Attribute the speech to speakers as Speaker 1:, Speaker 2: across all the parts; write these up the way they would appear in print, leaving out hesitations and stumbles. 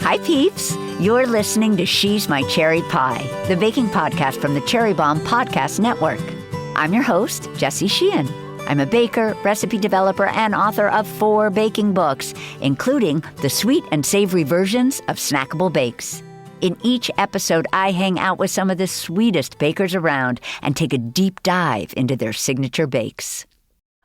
Speaker 1: Hi, peeps. You're listening to She's My Cherry Pie, the baking podcast from the Cherry Bombe Podcast Network. I'm your host, Jessie Sheehan. I'm a baker, recipe developer, and author of 4 baking books, including the sweet and savory versions of snackable bakes. In each episode, I hang out with some of the sweetest bakers around and take a deep dive into their signature bakes.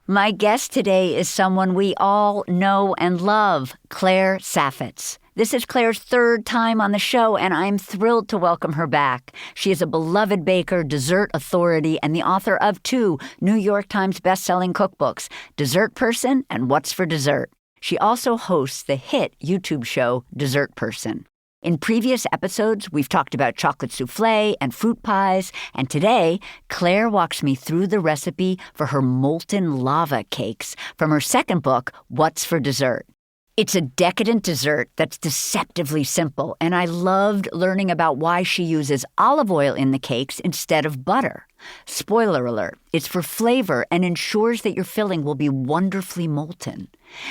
Speaker 1: My guest today is someone we all know and love, Claire Saffitz. This is Claire's 3rd time on the show, and I'm thrilled to welcome her back. She is a beloved baker, dessert authority, and the author of 2 New York Times bestselling cookbooks, Dessert Person and What's for Dessert. She also hosts the hit YouTube show, Dessert Person. In previous episodes, we've talked about chocolate soufflé and fruit pies, and today, Claire walks me through the recipe for her molten lava cakes from her second book, What's for Dessert. It's a decadent dessert that's deceptively simple, and I loved learning about why she uses olive oil in the cakes instead of butter. Spoiler alert, it's for flavor and ensures that your filling will be wonderfully molten.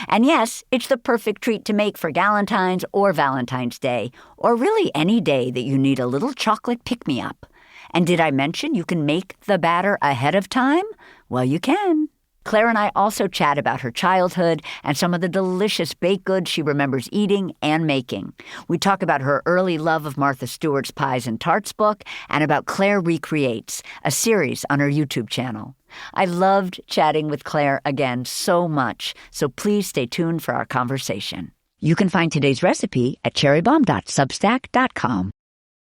Speaker 1: And yes, it's the perfect treat to make for Galentine's or Valentine's Day, or really any day that you need a little chocolate pick-me-up. And did I mention you can make the batter ahead of time? Well, you can. Claire and I also chat about her childhood and some of the delicious baked goods she remembers eating and making. We talk about her early love of Martha Stewart's Pies and Tarts book and about Claire Recreates, a series on her YouTube channel. I loved chatting with Claire again so much, so please stay tuned for our conversation. You can find today's recipe at cherrybombe.substack.com.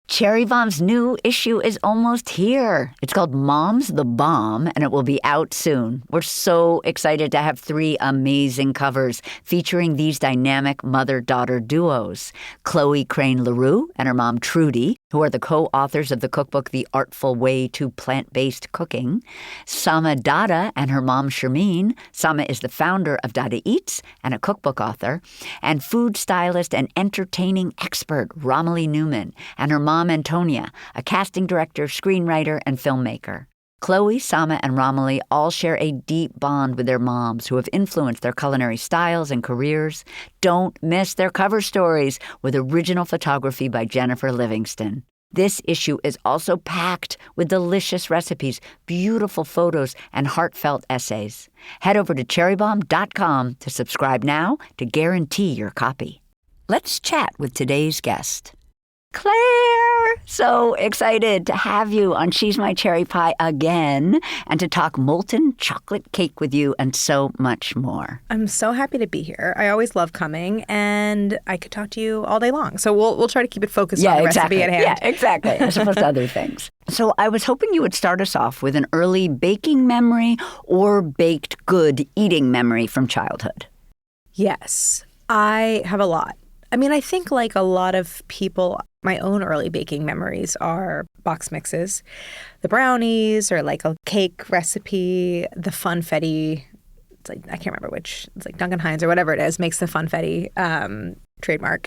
Speaker 1: Cherry Bombe's new issue is almost here. It's called Mom's the Bombe, and it will be out soon. We're so excited to have 3 amazing covers featuring these dynamic mother-daughter duos. Chloe Crane LaRue and her mom Trudy, who are the co-authors of the cookbook The Artful Way to Plant-Based Cooking. Sama Dada and her mom Shermeen. Sama is the founder of Dada Eats and a cookbook author. And food stylist and entertaining expert Romilly Newman and her mom Antonia, a casting director, screenwriter, and filmmaker. Chloe, Sama, and Romilly all share a deep bond with their moms who have influenced their culinary styles and careers. Don't miss their cover stories with original photography by Jennifer Livingston. This issue is also packed with delicious recipes, beautiful photos, and heartfelt essays. Head over to cherrybombe.com to subscribe now to guarantee your copy. Let's chat with today's guest. Claire, so excited to have you on She's My Cherry Pie again and to talk molten chocolate cake with you and so much more.
Speaker 2: I'm so happy to be here. I always love coming, and I could talk to you all day long. So we'll try to keep it focused on the recipe at hand.
Speaker 1: Yeah, exactly. As opposed to other things. So I was hoping you would start us off with an early baking memory or baked good eating memory from childhood.
Speaker 2: Yes, I have a lot. I mean, I think like a lot of people, my own early baking memories are box mixes, the brownies, or like a cake recipe, the funfetti. It's like, I can't remember which. It's like Duncan Hines or whatever it is makes the funfetti trademark.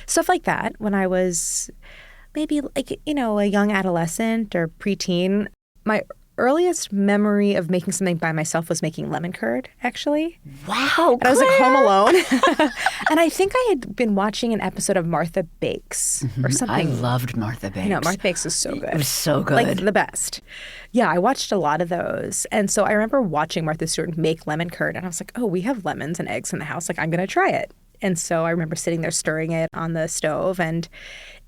Speaker 2: Stuff like that when I was maybe like, a young adolescent or preteen. My earliest memory of making something by myself was making lemon curd, actually.
Speaker 1: Wow,
Speaker 2: and I was like home alone. And I think I had been watching an episode of Martha Bakes or something.
Speaker 1: I loved Martha Bakes.
Speaker 2: Martha Bakes is so good.
Speaker 1: It was so good.
Speaker 2: Like the best. Yeah, I watched a lot of those. And so I remember watching Martha Stewart make lemon curd. And I was like, oh, we have lemons and eggs in the house. Like, I'm going to try it. And so I remember sitting there stirring it on the stove, and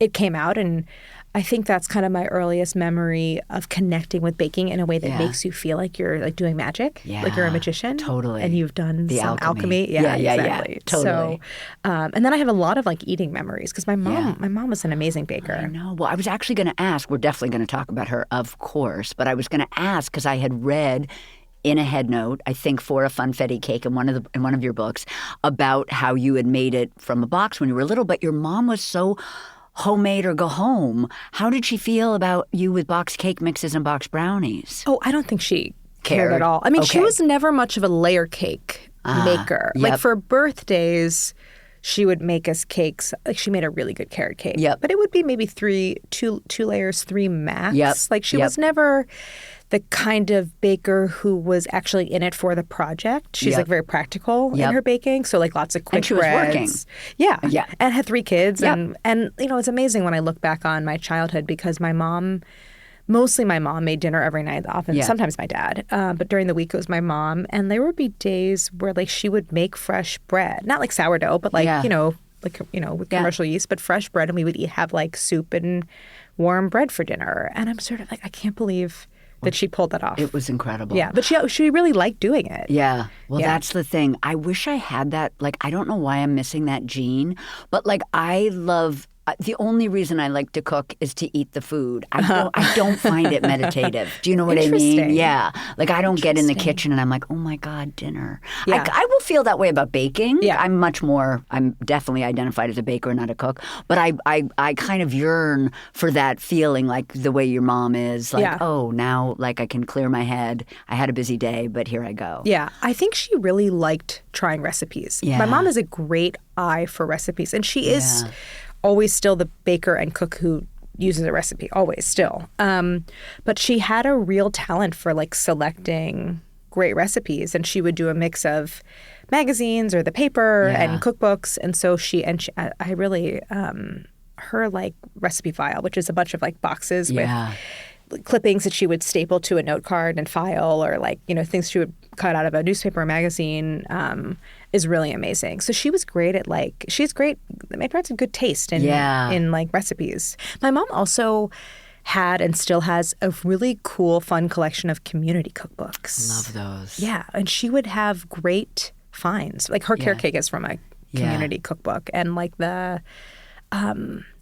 Speaker 2: it came out. And I think that's kind of my earliest memory of connecting with baking in a way that makes you feel like you're like doing magic, like you're a magician.
Speaker 1: Totally.
Speaker 2: And you've done some alchemy.
Speaker 1: Yeah,
Speaker 2: exactly.
Speaker 1: Yeah, totally.
Speaker 2: So, and then I have a lot of like eating memories because my mom was an amazing baker.
Speaker 1: I know. Well, I was actually going to ask, we're definitely going to talk about her, of course, but I was going to ask because I had read in a head note, I think for a funfetti cake in one of your books, about how you had made it from a box when you were little, but your mom was so homemade or go home. How did she feel about you with box cake mixes and box brownies?
Speaker 2: Oh, I don't think she cared at all. I mean, she was never much of a layer cake maker.
Speaker 1: Yep.
Speaker 2: Like for birthdays, she would make us cakes. Like she made a really good carrot cake.
Speaker 1: Yep.
Speaker 2: But it would be maybe two layers, 3 max.
Speaker 1: Yep.
Speaker 2: Like she was never the kind of baker who was actually in it for the project. She's like very practical in her baking. So like lots of quick
Speaker 1: and she was
Speaker 2: breads.
Speaker 1: working.
Speaker 2: Yeah.
Speaker 1: Yeah.
Speaker 2: And had 3 kids. And you know, it's amazing when I look back on my childhood because mostly my mom made dinner every night, often sometimes my dad. But during the week it was my mom. And there would be days where like she would make fresh bread. Not like sourdough, but like, you know, with commercial yeast, but fresh bread. And we would have like soup and warm bread for dinner. And I'm sort of like, I can't believe that she pulled that off.
Speaker 1: It was incredible.
Speaker 2: Yeah, but she really liked doing it.
Speaker 1: Yeah. Well, that's the thing. I wish I had that. Like, I don't know why I'm missing that gene, but like I love the only reason I like to cook is to eat the food. I don't find it meditative. Do you know what I mean? Yeah. Like I don't get in the kitchen and I'm like, oh my God, dinner. Yeah. I will feel that way about baking. Yeah. I'm definitely identified as a baker, not a cook. But I kind of yearn for that feeling like the way your mom is. Like, oh, now like I can clear my head. I had a busy day, but here I go.
Speaker 2: Yeah. I think she really liked trying recipes. Yeah. My mom has a great eye for recipes. And she is always still the baker and cook who uses a recipe, always still. But she had a real talent for like selecting great recipes, and she would do a mix of magazines or the paper and cookbooks. And so I really her like recipe file, which is a bunch of like boxes with clippings that she would staple to a note card and file, or like, you know, things she would cut out of a newspaper or magazine, is really amazing. So she was great at like, she's great. My parents had good taste in like recipes. My mom also had and still has a really cool, fun collection of community cookbooks.
Speaker 1: Love those.
Speaker 2: Yeah. And she would have great finds. Like her carrot cake is from a community cookbook. And like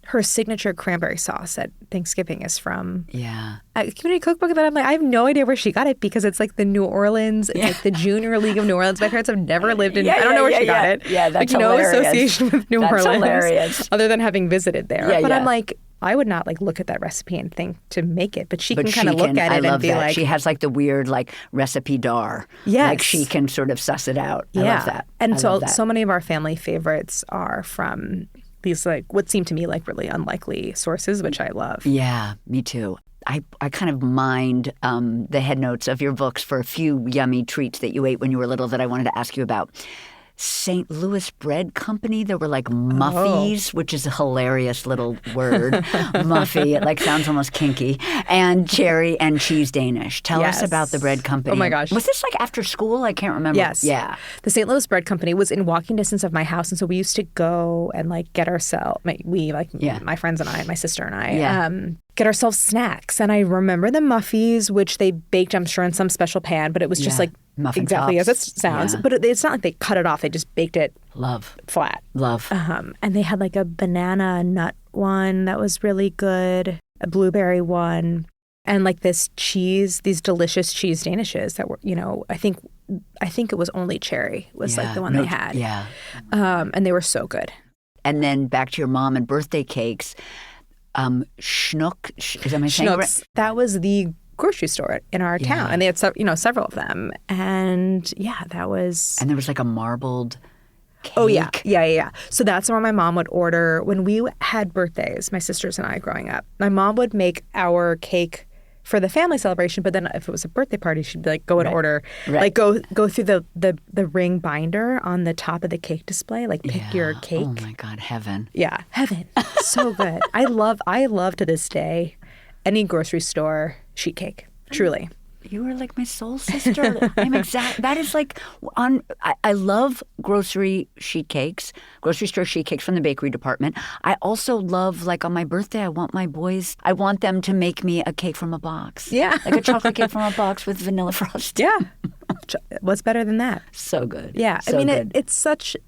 Speaker 2: her signature cranberry sauce at Thanksgiving is from a community cookbook that I'm like, I have no idea where she got it because it's like the New Orleans, it's like the Junior League of New Orleans. My parents have never lived in, I don't know where she got it.
Speaker 1: Yeah, that's
Speaker 2: like,
Speaker 1: hilarious.
Speaker 2: No association with New Orleans.
Speaker 1: Hilarious.
Speaker 2: Other than having visited there. But I'm like, I would not like look at that recipe and think to make it, but she can kind of look at it and be like.
Speaker 1: She has like the weird like recipe dar.
Speaker 2: Yes.
Speaker 1: Like she can sort of suss it out. I love that.
Speaker 2: And so many of our family favorites are from these like what seem to me like really unlikely sources, which I love.
Speaker 1: Yeah, me too. I kind of mined the head notes of your books for a few yummy treats that you ate when you were little that I wanted to ask you about. St. Louis Bread Company, there were like muffies, which is a hilarious little word. Muffy, it like sounds almost kinky. And cherry and cheese Danish. Tell us about the bread company.
Speaker 2: Oh my gosh.
Speaker 1: Was this like after school? I can't remember.
Speaker 2: Yes.
Speaker 1: Yeah.
Speaker 2: The St. Louis Bread Company was in walking distance of my house. And so we used to go and like get ourselves, my friends and I, my sister and I, get ourselves snacks. And I remember the muffies, which they baked, I'm sure, in some special pan, but it was just like
Speaker 1: muffin
Speaker 2: exactly
Speaker 1: tops.
Speaker 2: as it sounds. Yeah. But it's not like they cut it off. They just baked it flat.
Speaker 1: Love.
Speaker 2: And they had like a banana nut one that was really good, a blueberry one, and like these delicious cheese Danishes that were, you know, I think it was only cherry was like the one they had.
Speaker 1: Yeah.
Speaker 2: And they were so good.
Speaker 1: And then back to your mom and birthday cakes. Schnook, is that my saying right?
Speaker 2: That was the grocery store in our town, and they had several of them, and that was.
Speaker 1: And there was like a marbled cake.
Speaker 2: Oh yeah. So that's where my mom would order when we had birthdays. My sisters and I, growing up, my mom would make our cake for the family celebration, but then if it was a birthday party, she'd be like, go and order, like go through the ring binder on the top of the cake display, like pick your cake.
Speaker 1: Oh my God, heaven.
Speaker 2: Yeah, heaven. So good. I love to this day any grocery store sheet cake, truly.
Speaker 1: You are like my soul sister. That is like I love grocery store sheet cakes from the bakery department. I also love, like on my birthday, I want them to make me a cake from a box.
Speaker 2: Yeah.
Speaker 1: Like a chocolate cake from a box with vanilla frosting.
Speaker 2: Yeah. What's better than that?
Speaker 1: So good.
Speaker 2: Yeah.
Speaker 1: So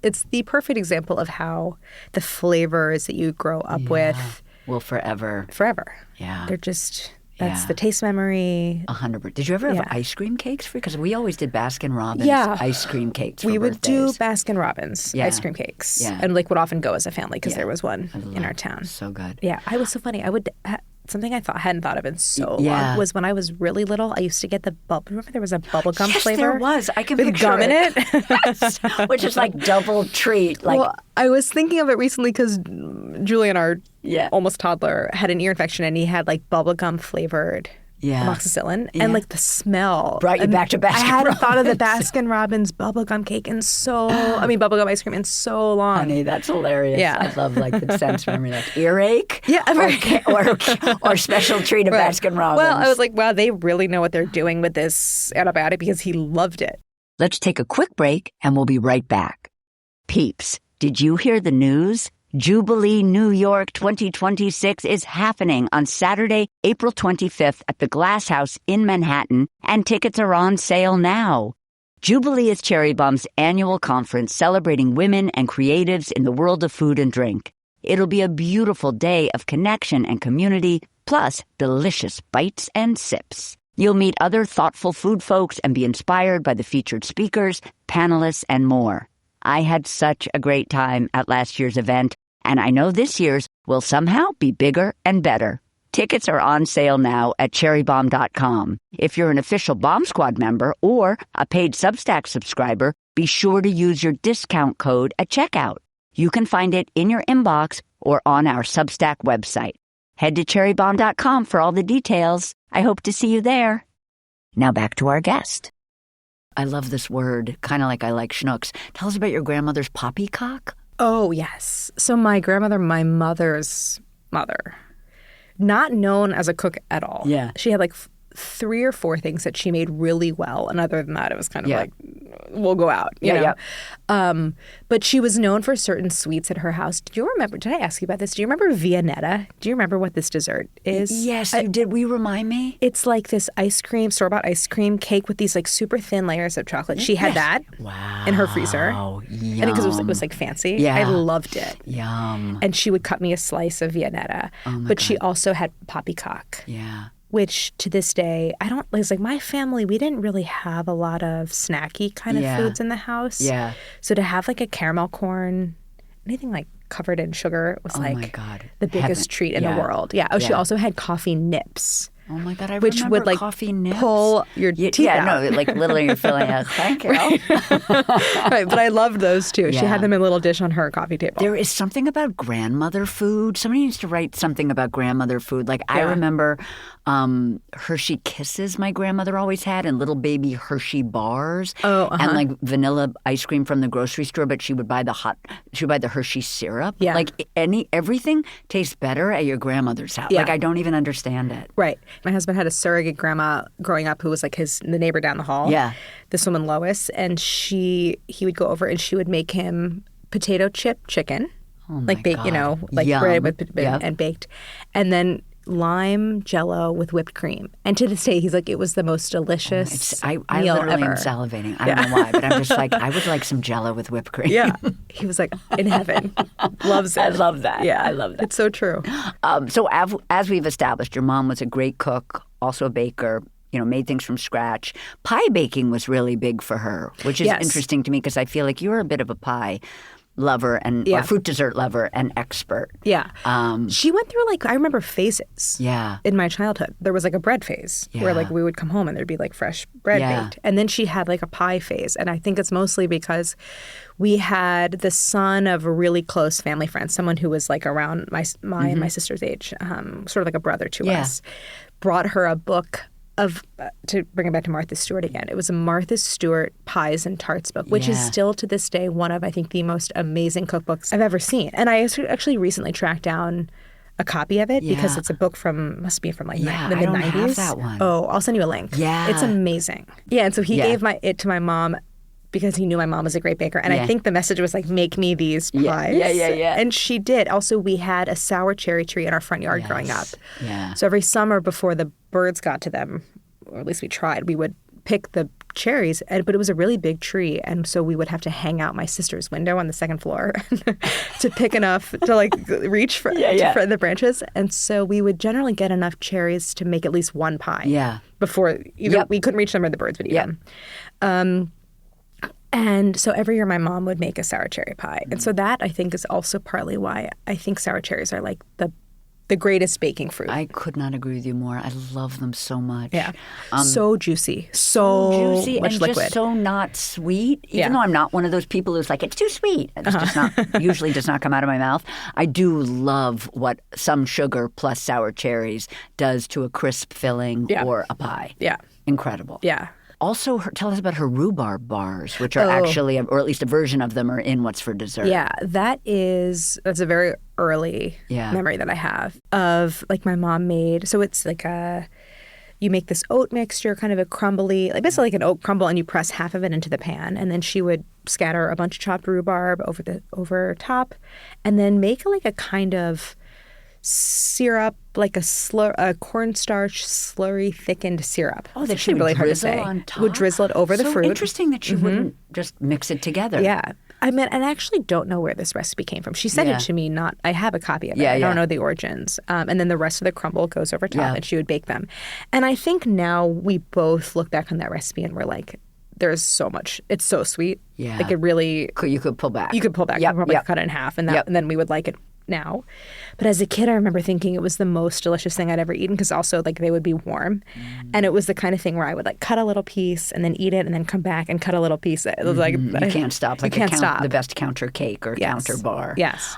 Speaker 2: it's the perfect example of how the flavors that you grow up with
Speaker 1: will forever. Yeah.
Speaker 2: They're just. That's the taste memory.
Speaker 1: 100%. Did you ever have ice cream cakes? Because we always did Baskin-Robbins ice cream cakes for
Speaker 2: We would
Speaker 1: birthdays.
Speaker 2: do Baskin-Robbins ice cream cakes. Yeah. And like would often go as a family because there was one in our town.
Speaker 1: So good.
Speaker 2: Yeah. I was so funny. I would... Something I hadn't thought of in so long was when I was really little, I used to get the remember there was a bubblegum flavor?
Speaker 1: Yes, there was. I can
Speaker 2: with
Speaker 1: picture
Speaker 2: gum in it.
Speaker 1: Yes. Which is like double treat. Like,
Speaker 2: well, I was thinking of it recently because Julian, our almost toddler, had an ear infection and he had like bubblegum flavored amoxicillin, and like the smell
Speaker 1: brought you back to Baskin Robbins.
Speaker 2: I hadn't thought of the Baskin Robbins bubblegum cake in bubblegum ice cream in so long.
Speaker 1: Honey, that's hilarious.
Speaker 2: Yeah.
Speaker 1: I love like the sense memory, like earache,
Speaker 2: Yeah,
Speaker 1: or special treat of Baskin Robbins.
Speaker 2: Well, I was like, wow, they really know what they're doing with this antibiotic because he loved it.
Speaker 1: Let's take a quick break and we'll be right back. Peeps, did you hear the news? Jubilee New York 2026 is happening on Saturday, April 25th at the Glass House in Manhattan, and tickets are on sale now. Jubilee is Cherry Bomb's annual conference celebrating women and creatives in the world of food and drink. It'll be a beautiful day of connection and community, plus delicious bites and sips. You'll meet other thoughtful food folks and be inspired by the featured speakers, panelists, and more. I had such a great time at last year's event, and I know this year's will somehow be bigger and better. Tickets are on sale now at cherrybomb.com. If you're an official Bomb Squad member or a paid Substack subscriber, be sure to use your discount code at checkout. You can find it in your inbox or on our Substack website. Head to cherrybomb.com for all the details. I hope to see you there. Now back to our guest. I love this word, kind of like I like schnooks. Tell us about your grandmother's poppycock.
Speaker 2: Oh, yes. So my grandmother, my mother's mother, not known as a cook at all.
Speaker 1: Yeah.
Speaker 2: She had like 3 or 4 things that she made really well. And other than that, it was kind of like, we'll go out, you know? Yeah. But she was known for certain sweets at her house. Do you remember, did I ask you about this? Do you remember Viennetta? Do you remember what this dessert is?
Speaker 1: Yes, you did. Will you remind me?
Speaker 2: It's like this store-bought ice cream cake with these like super thin layers of chocolate. She had that in her freezer.
Speaker 1: Yum.
Speaker 2: I think because it was like fancy.
Speaker 1: Yeah.
Speaker 2: I loved it.
Speaker 1: Yum.
Speaker 2: And she would cut me a slice of Viennetta. But she also had poppycock.
Speaker 1: Yeah.
Speaker 2: Which to this day, it's like my family, we didn't really have a lot of snacky kind of foods in the house.
Speaker 1: Yeah.
Speaker 2: So to have like a caramel corn, anything like covered in sugar was like the biggest treat in the world. Yeah. Oh, she also had coffee nips.
Speaker 1: Oh my God, I
Speaker 2: which
Speaker 1: remember
Speaker 2: would like
Speaker 1: coffee nips.
Speaker 2: Pull your teeth out.
Speaker 1: Yeah, no, like literally you're feeling like, thank you.
Speaker 2: Right, but I loved those too. Yeah. She had them in a little dish on her coffee table.
Speaker 1: There is something about grandmother food. Somebody needs to write something about grandmother food. Like I remember Hershey Kisses my grandmother always had, and little baby Hershey bars. And like vanilla ice cream from the grocery store, but she would buy the Hershey syrup. Yeah. Like everything tastes better at your grandmother's house. Yeah. Like I don't even understand it.
Speaker 2: Right. My husband had a surrogate grandma growing up who was like the neighbor down the hall.
Speaker 1: Yeah.
Speaker 2: This woman, Lois, and he would go over and she would make him potato chip chicken.
Speaker 1: Oh my God.
Speaker 2: You know, like bread with and baked. And then lime jello with whipped cream. And to this day, he's like, it was the most delicious
Speaker 1: I
Speaker 2: meal
Speaker 1: literally
Speaker 2: ever.
Speaker 1: am salivating. I don't know why, but I'm just like, I would like some jello with whipped cream.
Speaker 2: Yeah. He was like, in heaven. Loves it.
Speaker 1: I love that.
Speaker 2: Yeah.
Speaker 1: I love that.
Speaker 2: It's so true.
Speaker 1: So as we've established, your mom was a great cook, also a baker, made things from scratch. Pie baking was really big for her, which is interesting to me because I feel like you're a bit of a pie lover or fruit dessert lover and expert.
Speaker 2: Yeah. She went through I remember phases.
Speaker 1: Yeah.
Speaker 2: In my childhood. There was like a bread phase where we would come home and there'd be like fresh bread baked. And then she had like a pie phase. And I think it's mostly because we had the son of a really close family friend, someone who was like around my and my sister's age, sort of like a brother to us, brought her a book to bring it back to Martha Stewart again. It was a Martha Stewart Pies and Tarts book, which is still to this day one of, I think, the most amazing cookbooks I've ever seen. And I actually recently tracked down a copy of it because it's a book must be from the mid-90s.
Speaker 1: I don't have that one.
Speaker 2: Oh, I'll send you a link.
Speaker 1: Yeah.
Speaker 2: It's amazing. Yeah, and so he gave it to my mom because he knew my mom was a great baker. And I think the message was like, make me these pies.
Speaker 1: Yeah.
Speaker 2: And she did. Also, we had a sour cherry tree in our front yard growing up.
Speaker 1: Yeah.
Speaker 2: So every summer before the birds got to them, or at least we tried, we would pick the cherries, but it was a really big tree. And so we would have to hang out my sister's window on the second floor to pick enough to reach for the branches. And so we would generally get enough cherries to make at least one pie.
Speaker 1: Yeah.
Speaker 2: Before either we couldn't reach them or the birds would eat them. And so every year my mom would make a sour cherry pie. And so that I think is also partly why I think sour cherries are like the the greatest baking fruit.
Speaker 1: I could not agree with you more. I love them so much.
Speaker 2: Yeah. So juicy. So
Speaker 1: juicy
Speaker 2: much
Speaker 1: and
Speaker 2: liquid.
Speaker 1: just so not sweet. Even though I'm not one of those people who's like, it's too sweet. It's just not, usually does not come out of my mouth. I do love what some sugar plus sour cherries does to a crisp filling or a pie.
Speaker 2: Yeah.
Speaker 1: Incredible.
Speaker 2: Yeah.
Speaker 1: Also, tell us about her rhubarb bars, which are actually, or at least a version of them, are in What's for Dessert.
Speaker 2: Yeah, that's a very early memory that I have of like my mom made. So it's like you make this oat mixture, kind of a crumbly, like basically like an oat crumble, and you press half of it into the pan, and then she would scatter a bunch of chopped rhubarb over top, and then make like a kind of syrup, like a cornstarch slurry thickened syrup.
Speaker 1: Oh, that
Speaker 2: she would really
Speaker 1: drizzle
Speaker 2: hard to say.
Speaker 1: on top?
Speaker 2: Would drizzle it over the fruit.
Speaker 1: Interesting that she wouldn't just mix it together.
Speaker 2: Yeah. I mean, and I actually don't know where this recipe came from. She sent it to me, I have a copy of it. I don't know the origins. And then the rest of the crumble goes over top and she would bake them. And I think now we both look back on that recipe and we're like, there's so much, it's so sweet.
Speaker 1: Yeah.
Speaker 2: Like it really.
Speaker 1: You could pull back.
Speaker 2: You could pull back. You could probably cut it in half and then we would like it now. But as a kid, I remember thinking it was the most delicious thing I'd ever eaten because also like they would be warm. And it was the kind of thing where I would like cut a little piece and then eat it and then come back and cut a little piece. It was like
Speaker 1: you can't stop. Like
Speaker 2: you can't stop.
Speaker 1: The best counter cake or counter bar.
Speaker 2: Yes.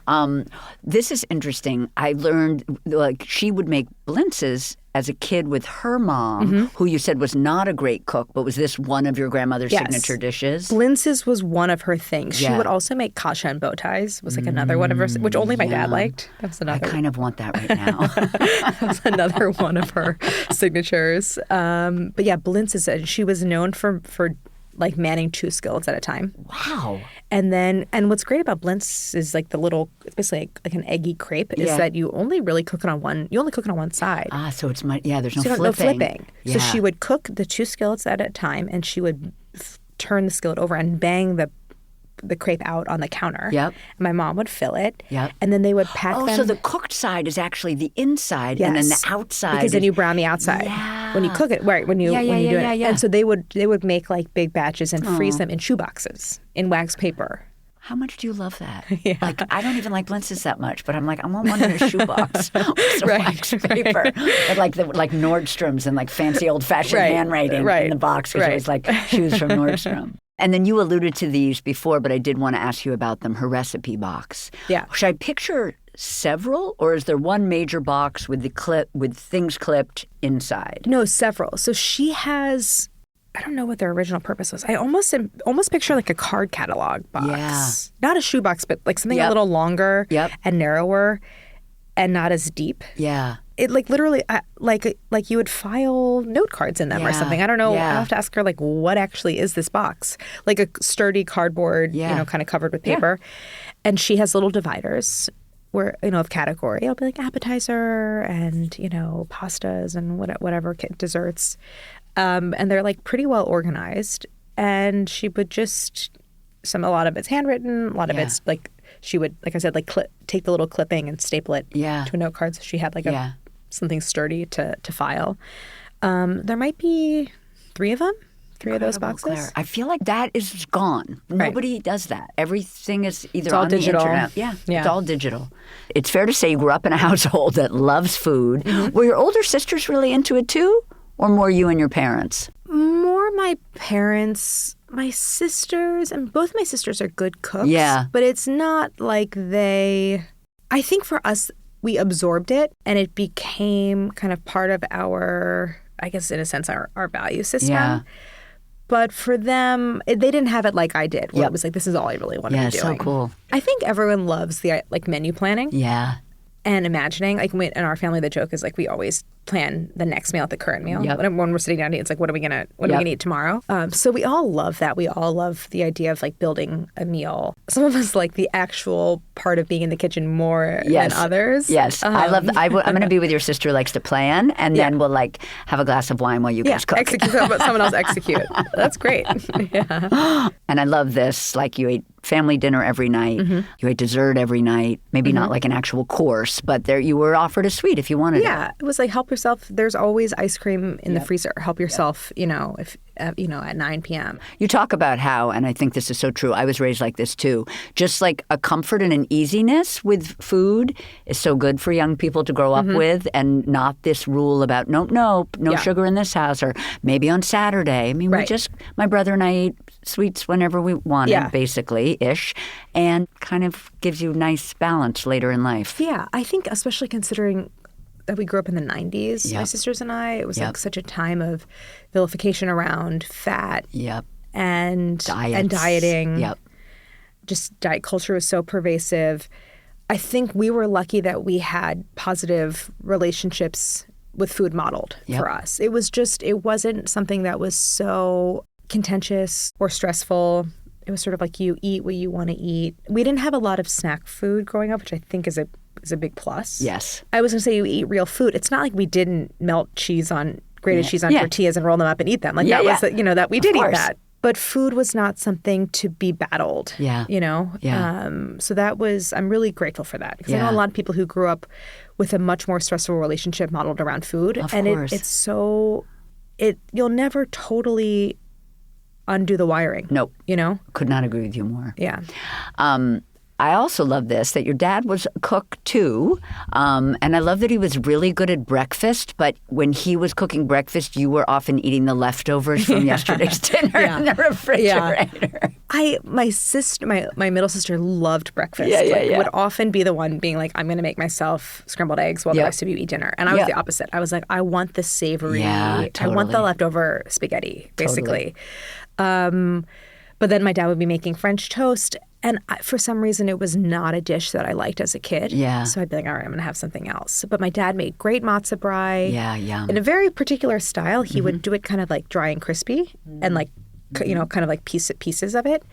Speaker 1: This is interesting. I learned like she would make blintzes as a kid with her mom, who you said was not a great cook, but was this one of your grandmother's signature dishes?
Speaker 2: Blintzes was one of her things. She would also make kasha and bow ties, was like another one of her, which only my dad liked. That was another.
Speaker 1: I kind of want that right now.
Speaker 2: That was another one of her signatures. But yeah, blintzes, she was known for like manning 2 skillets at a time.
Speaker 1: Wow.
Speaker 2: And what's great about blintz is like the little, it's basically like an eggy crepe, is that you only really cook it on one side.
Speaker 1: Ah, so it's there's no
Speaker 2: flipping.
Speaker 1: No flipping.
Speaker 2: Yeah. So she would cook the 2 skillets at a time, and she would turn the skillet over and bang the crepe out on the counter.
Speaker 1: Yep.
Speaker 2: And my mom would fill it.
Speaker 1: Yep.
Speaker 2: And then they would pack them.
Speaker 1: Oh, so the cooked side is actually the inside, and then the outside.
Speaker 2: Because then you brown the outside.
Speaker 1: Yeah.
Speaker 2: When you cook it, right? When you do it.
Speaker 1: Yeah.
Speaker 2: And so they would make like big batches and freeze them in shoe boxes in wax paper.
Speaker 1: How much do you love that? Yeah. Like, I don't even like blintzes that much, but I'm like, I want one in a shoebox with some wax paper. But like Nordstrom's and like fancy old-fashioned handwriting in the box, which was like shoes from Nordstrom. And then you alluded to these before, but I did want to ask you about them, her recipe box. Yeah. Should I picture several, or is there one major box with things clipped inside?
Speaker 2: No, several. So she has, I don't know what their original purpose was. I almost picture like a card catalog box. Yeah. Not a shoebox, but like something a little longer and narrower and not as deep. Yeah. It like literally like you would file note cards in them or something. I don't know. I'll have to ask her like, what actually is this box? Like a sturdy cardboard, kind of covered with paper. And she has little dividers where, of category. It'll be like appetizer and, pastas and whatever desserts. And they're like pretty well organized. And she would just, a lot of it's handwritten, a lot of it's like, she would, like I said, like take the little clipping and staple it to a note card. So she had like something sturdy to file. There might be 3 of them. 3 of those boxes. Claire.
Speaker 1: I feel like that is gone. Nobody does that. Everything is either on
Speaker 2: digital.
Speaker 1: The internet. Yeah, it's all digital. It's fair to say you grew up in a household that loves food. Mm-hmm. Were your older sisters really into it too? Or more you and your parents?
Speaker 2: More my parents. My sisters, and both my sisters are good cooks.
Speaker 1: Yeah.
Speaker 2: But it's not like I think for us, we absorbed it and it became kind of part of our, I guess in a sense, our value system. Yeah. But for them, they didn't have it like I did, where it was like, this is all I really want to be doing.
Speaker 1: Yeah, so cool.
Speaker 2: I think everyone loves the like menu planning.
Speaker 1: Yeah.
Speaker 2: And imagining. Like in our family, the joke is like we always plan the next meal at the current meal. Yep. When we're sitting down to eat, it's like, what are we gonna eat tomorrow? So we all love that. We all love the idea of like building a meal. Some of us like the actual part of being in the kitchen more than others.
Speaker 1: Yes, I love. I'm going to be with your sister who likes to plan, and then we'll like have a glass of wine while you guys cook.
Speaker 2: Execute, someone else execute. That's great. Yeah.
Speaker 1: And I love this. Like you ate family dinner every night. Mm-hmm. You ate dessert every night. Maybe not like an actual course, but there you were offered a sweet if you wanted it.
Speaker 2: Yeah, it was like help yourself. There's always ice cream in the freezer. Help yourself, at 9 p.m.
Speaker 1: You talk about how, and I think this is so true, I was raised like this too, just like a comfort and an easiness with food is so good for young people to grow up with, and not this rule about no sugar in this house, or maybe on Saturday. I mean, my brother and I ate sweets whenever we wanted, basically-ish, and kind of gives you nice balance later in life.
Speaker 2: Yeah, I think especially considering that we grew up in the 90s, my sisters and I, it was like such a time of vilification around fat and dieting. Just diet culture was so pervasive. I think we were lucky that we had positive relationships with food modeled for us. It wasn't something that was so contentious or stressful. It was sort of like you eat what you want to eat. We didn't have a lot of snack food growing up, which I think is a big plus.
Speaker 1: Yes.
Speaker 2: I was going to say you eat real food. It's not like we didn't melt grated cheese on tortillas and roll them up and eat them. Like that we did eat that. But food was not something to be battled. So that was, I'm really grateful for that, because I know a lot of people who grew up with a much more stressful relationship modeled around food.
Speaker 1: Of course.
Speaker 2: It's so, you'll never totally undo the wiring.
Speaker 1: Nope. Could not agree with you more.
Speaker 2: Yeah.
Speaker 1: I also love this, that your dad was a cook too. And I love that he was really good at breakfast, but when he was cooking breakfast, you were often eating the leftovers from yesterday's dinner in the refrigerator.
Speaker 2: My middle sister loved breakfast. Would often be the one being like, I'm going to make myself scrambled eggs while the rest of you eat dinner. And I was the opposite. I was like, I want the savory, I want the leftover spaghetti, basically. But then my dad would be making French toast. And for some reason, it was not a dish that I liked as a kid. So I'd be like, all right, I'm going to have something else. But my dad made great matzo brie. In a very particular style. He would do it kind of like dry and crispy and like, kind of like pieces of it.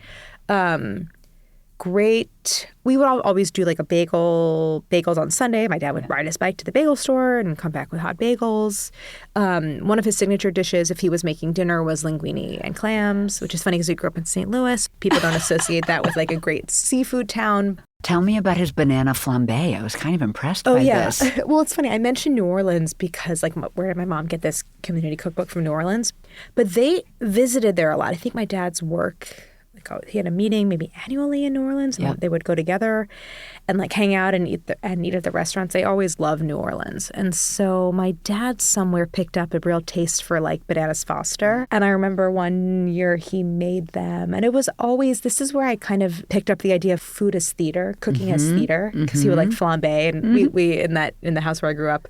Speaker 2: Great. We would always do like bagels on Sunday. My dad would ride his bike to the bagel store and come back with hot bagels. One of his signature dishes, if he was making dinner, was linguine and clams, which is funny because we grew up in St. Louis. People don't associate that with like a great seafood town.
Speaker 1: Tell me about his banana flambe. I was kind of impressed by this.
Speaker 2: Well, it's funny. I mentioned New Orleans because like where did my mom get this community cookbook from New Orleans? But they visited there a lot. I think my dad's work, he had a meeting maybe annually in New Orleans, and they would go together and like hang out and eat at the restaurants. They always loved New Orleans. And so my dad somewhere picked up a real taste for like bananas Foster. And I remember one year he made them, and it was always, this is where I kind of picked up the idea of food as theater, cooking as theater, because he would like flambe. And we in the house where I grew up,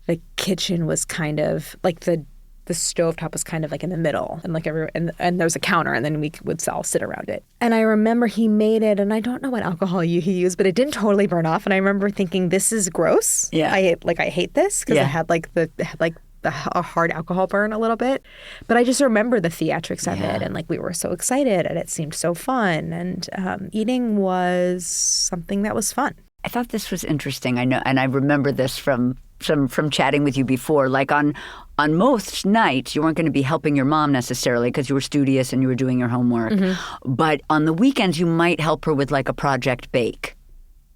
Speaker 2: the kitchen was kind of like the stovetop was kind of like in the middle, and like and there was a counter, and then we would all sit around it. And I remember he made it, and I don't know what alcohol he used, but it didn't totally burn off. And I remember thinking, this is gross. I hate this, because it had a hard alcohol burn a little bit. But I just remember the theatrics of it, and like we were so excited, and it seemed so fun, and eating was something that was fun.
Speaker 1: I thought this was interesting. I know, and I remember this from chatting with you before. Like on most nights, you weren't going to be helping your mom necessarily because you were studious and you were doing your homework. But on the weekends, you might help her with like a project bake.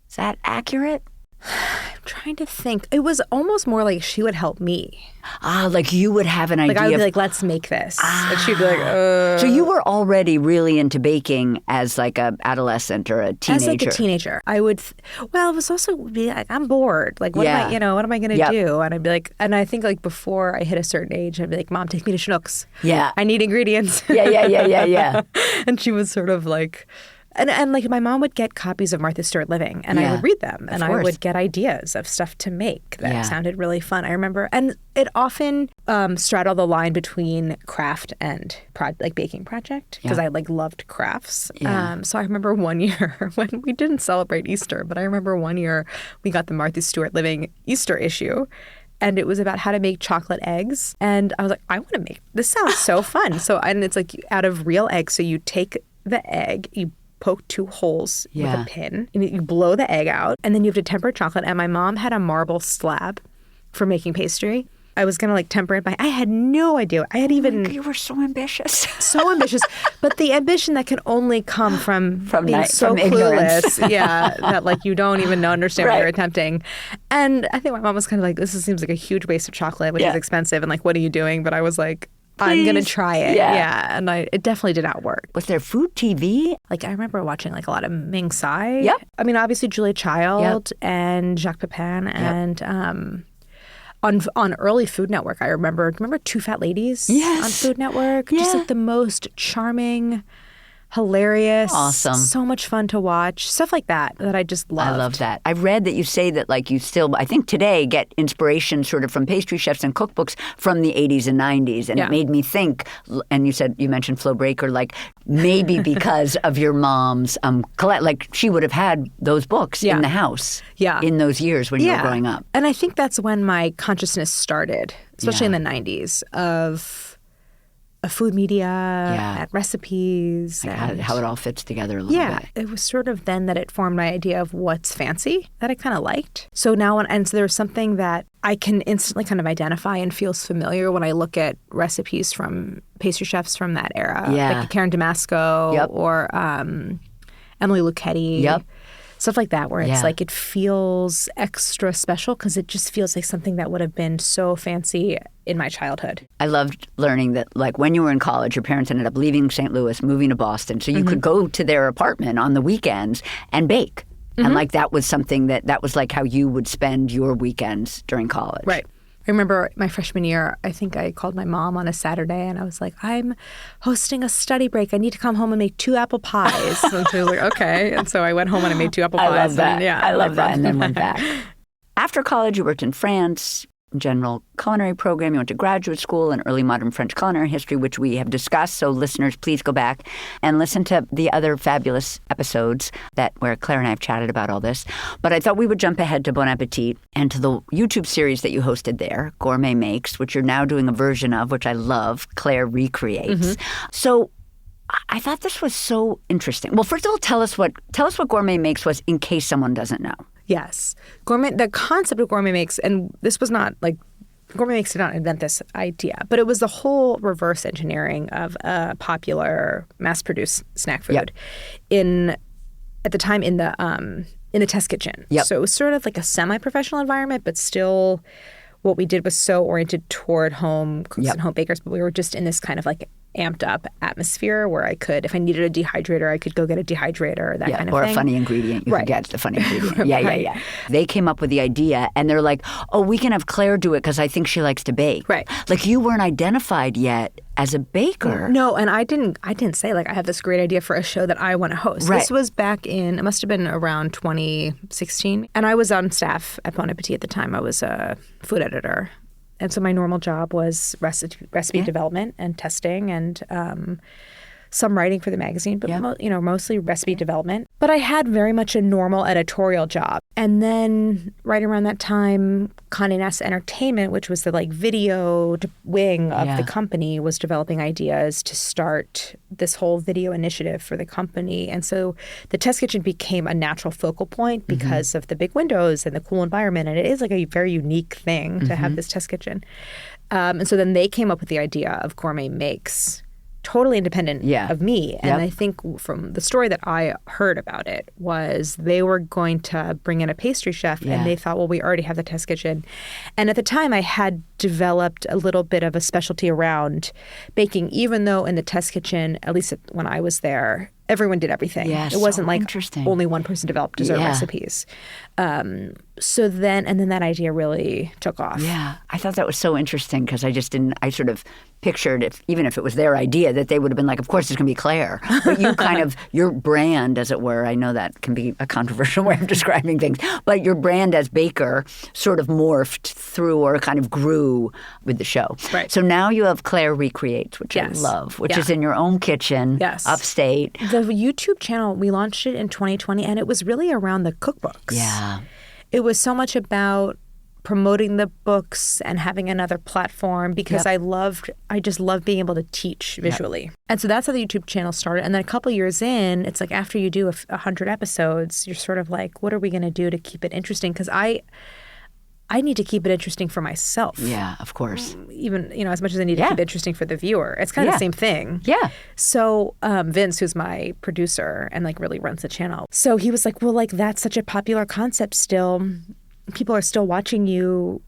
Speaker 1: Is that accurate?
Speaker 2: I'm trying to think. It was almost more like she would help me.
Speaker 1: Like you would have an idea.
Speaker 2: Like I would be like, let's make this. And she'd be like,
Speaker 1: So you were already really into baking as like a adolescent or a teenager?
Speaker 2: As like a teenager. I would, it was also be like, I'm bored. Like, what am I going to do? And I'd be like, and I think like before I hit a certain age, I'd be like, Mom, take me to Schnucks. I need ingredients.
Speaker 1: Yeah.
Speaker 2: And she was sort of like, And like my mom would get copies of Martha Stewart Living, and I would read them, and I would get ideas of stuff to make that sounded really fun. I remember, and it often straddled the line between craft and baking project, because I like loved crafts. So I remember one year when we didn't celebrate Easter, but I remember one year we got the Martha Stewart Living Easter issue. And it was about how to make chocolate eggs. And I was like, I want to make, this sounds so fun. And it's like out of real eggs. So you take the egg, you poke 2 holes with a pin, and you blow the egg out, and then you have to temper chocolate. And my mom had a marble slab for making pastry. I was going to like temper it by, I had no idea. I had even...
Speaker 1: You were so ambitious.
Speaker 2: So ambitious. But the ambition that can only come from being so clueless. That like you don't even understand what you're attempting. And I think my mom was kind of like, this seems like a huge waste of chocolate, which is expensive, and like, what are you doing? But I was like, I'm going to try it.
Speaker 1: Yeah.
Speaker 2: And it definitely did not work.
Speaker 1: Was there food TV?
Speaker 2: Like, I remember watching like a lot of Ming Tsai.
Speaker 1: Yep.
Speaker 2: I mean, obviously Julia Child and Jacques Pepin and on early Food Network, I remember Two Fat Ladies on Food Network?
Speaker 1: Yeah.
Speaker 2: Just like the most charming, hilarious.
Speaker 1: Awesome.
Speaker 2: So much fun to watch. Stuff like that I just loved.
Speaker 1: I love that. I read that you say that like you still, I think today, get inspiration sort of from pastry chefs and cookbooks from the 80s and 90s. And it made me think, and you mentioned Flo Breaker, like maybe because of your mom's, like she would have had those books in the house in those years when you were growing up.
Speaker 2: And I think that's when my consciousness started, especially in the 90s, of food media, and recipes.
Speaker 1: Like
Speaker 2: and
Speaker 1: how it all fits together a little bit.
Speaker 2: It was sort of then that it formed my idea of what's fancy that I kind of liked. So now, so there's something that I can instantly kind of identify and feels familiar when I look at recipes from pastry chefs from that era. Like Karen Damasco or Emily Lucchetti. Stuff like that where it's like it feels extra special because it just feels like something that would have been so fancy in my childhood.
Speaker 1: I loved learning that like when you were in college, your parents ended up leaving St. Louis, moving to Boston. So you could go to their apartment on the weekends and bake. And like that was something that was like how you would spend your weekends during college.
Speaker 2: Right. I remember my freshman year, I think I called my mom on a Saturday and I was like, I'm hosting a study break. I need to come home and make 2 apple pies. And she was like, okay. And so I went home and I made 2 apple pies.
Speaker 1: I love that.
Speaker 2: And,
Speaker 1: I love that. And then went back. After college, you worked in France, general culinary program. You went to graduate school in early modern French culinary history, which we have discussed. So listeners, please go back and listen to the other fabulous episodes where Claire and I have chatted about all this. But I thought we would jump ahead to Bon Appetit and to the YouTube series that you hosted there, Gourmet Makes, which you're now doing a version of, which I love, Claire Recreates. So I thought this was so interesting. Well, first of all, tell us what Gourmet Makes was in case someone doesn't know.
Speaker 2: Yes. The concept of Gourmet Makes, and this was not like, Gourmet Makes did not invent this idea, but it was the whole reverse engineering of a popular mass-produced snack food at the time in the test kitchen. So it was sort of like a semi-professional environment, but still what we did was so oriented toward home cooks and home bakers, but we were just in this kind of like amped up atmosphere where I could, if I needed a dehydrator, I could go get a dehydrator, that kind of
Speaker 1: thing. Or a funny ingredient. You could get the funny ingredient. Yeah. They came up with the idea and they're like, oh, we can have Claire do it because I think she likes to bake. Right. Like you weren't identified yet as a baker.
Speaker 2: No, and I didn't say like I have this great idea for a show that I want to host. Right. This was back it must have been around 2016. And I was on staff at Bon Appetit at the time. I was a food editor. And so my normal job was recipe development and testing and some writing for the magazine, but mostly recipe development. But I had very much a normal editorial job. And then right around that time, Condé Nast Entertainment, which was the like video wing of the company, was developing ideas to start this whole video initiative for the company. And so the test kitchen became a natural focal point because of the big windows and the cool environment. And it is like a very unique thing to have this test kitchen. And so then they came up with the idea of Gourmet Makes, totally independent of me. And I think from the story that I heard about it was they were going to bring in a pastry chef and they thought, well, we already have the test kitchen. And at the time I had developed a little bit of a specialty around baking, even though in the test kitchen, at least when I was there, everyone did everything. It wasn't like only one person developed dessert recipes. So then that idea really took off.
Speaker 1: Yeah. I thought that was so interesting because I sort of pictured, even if it was their idea, that they would have been like, of course it's going to be Claire. But you kind of, your brand, as it were, I know that can be a controversial way of describing things, but your brand as baker sort of morphed through or kind of grew with the show.
Speaker 2: Right.
Speaker 1: So now you have Claire Recreates, which I love, which is in your own kitchen, upstate.
Speaker 2: The YouTube channel, we launched it in 2020, and it was really around the cookbooks.
Speaker 1: Yeah.
Speaker 2: It was so much about promoting the books and having another platform because I just loved being able to teach visually. And so that's how the YouTube channel started. And then a couple years in, it's like after you do 100 episodes, you're sort of like, what are we going to do to keep it interesting? Because I need to keep it interesting for myself.
Speaker 1: Yeah, of course.
Speaker 2: Even, as much as I need to keep it interesting for the viewer. It's kind of the same thing.
Speaker 1: Yeah.
Speaker 2: So Vince, who's my producer and like really runs the channel. So he was like, well, like that's such a popular concept still. People are still watching you,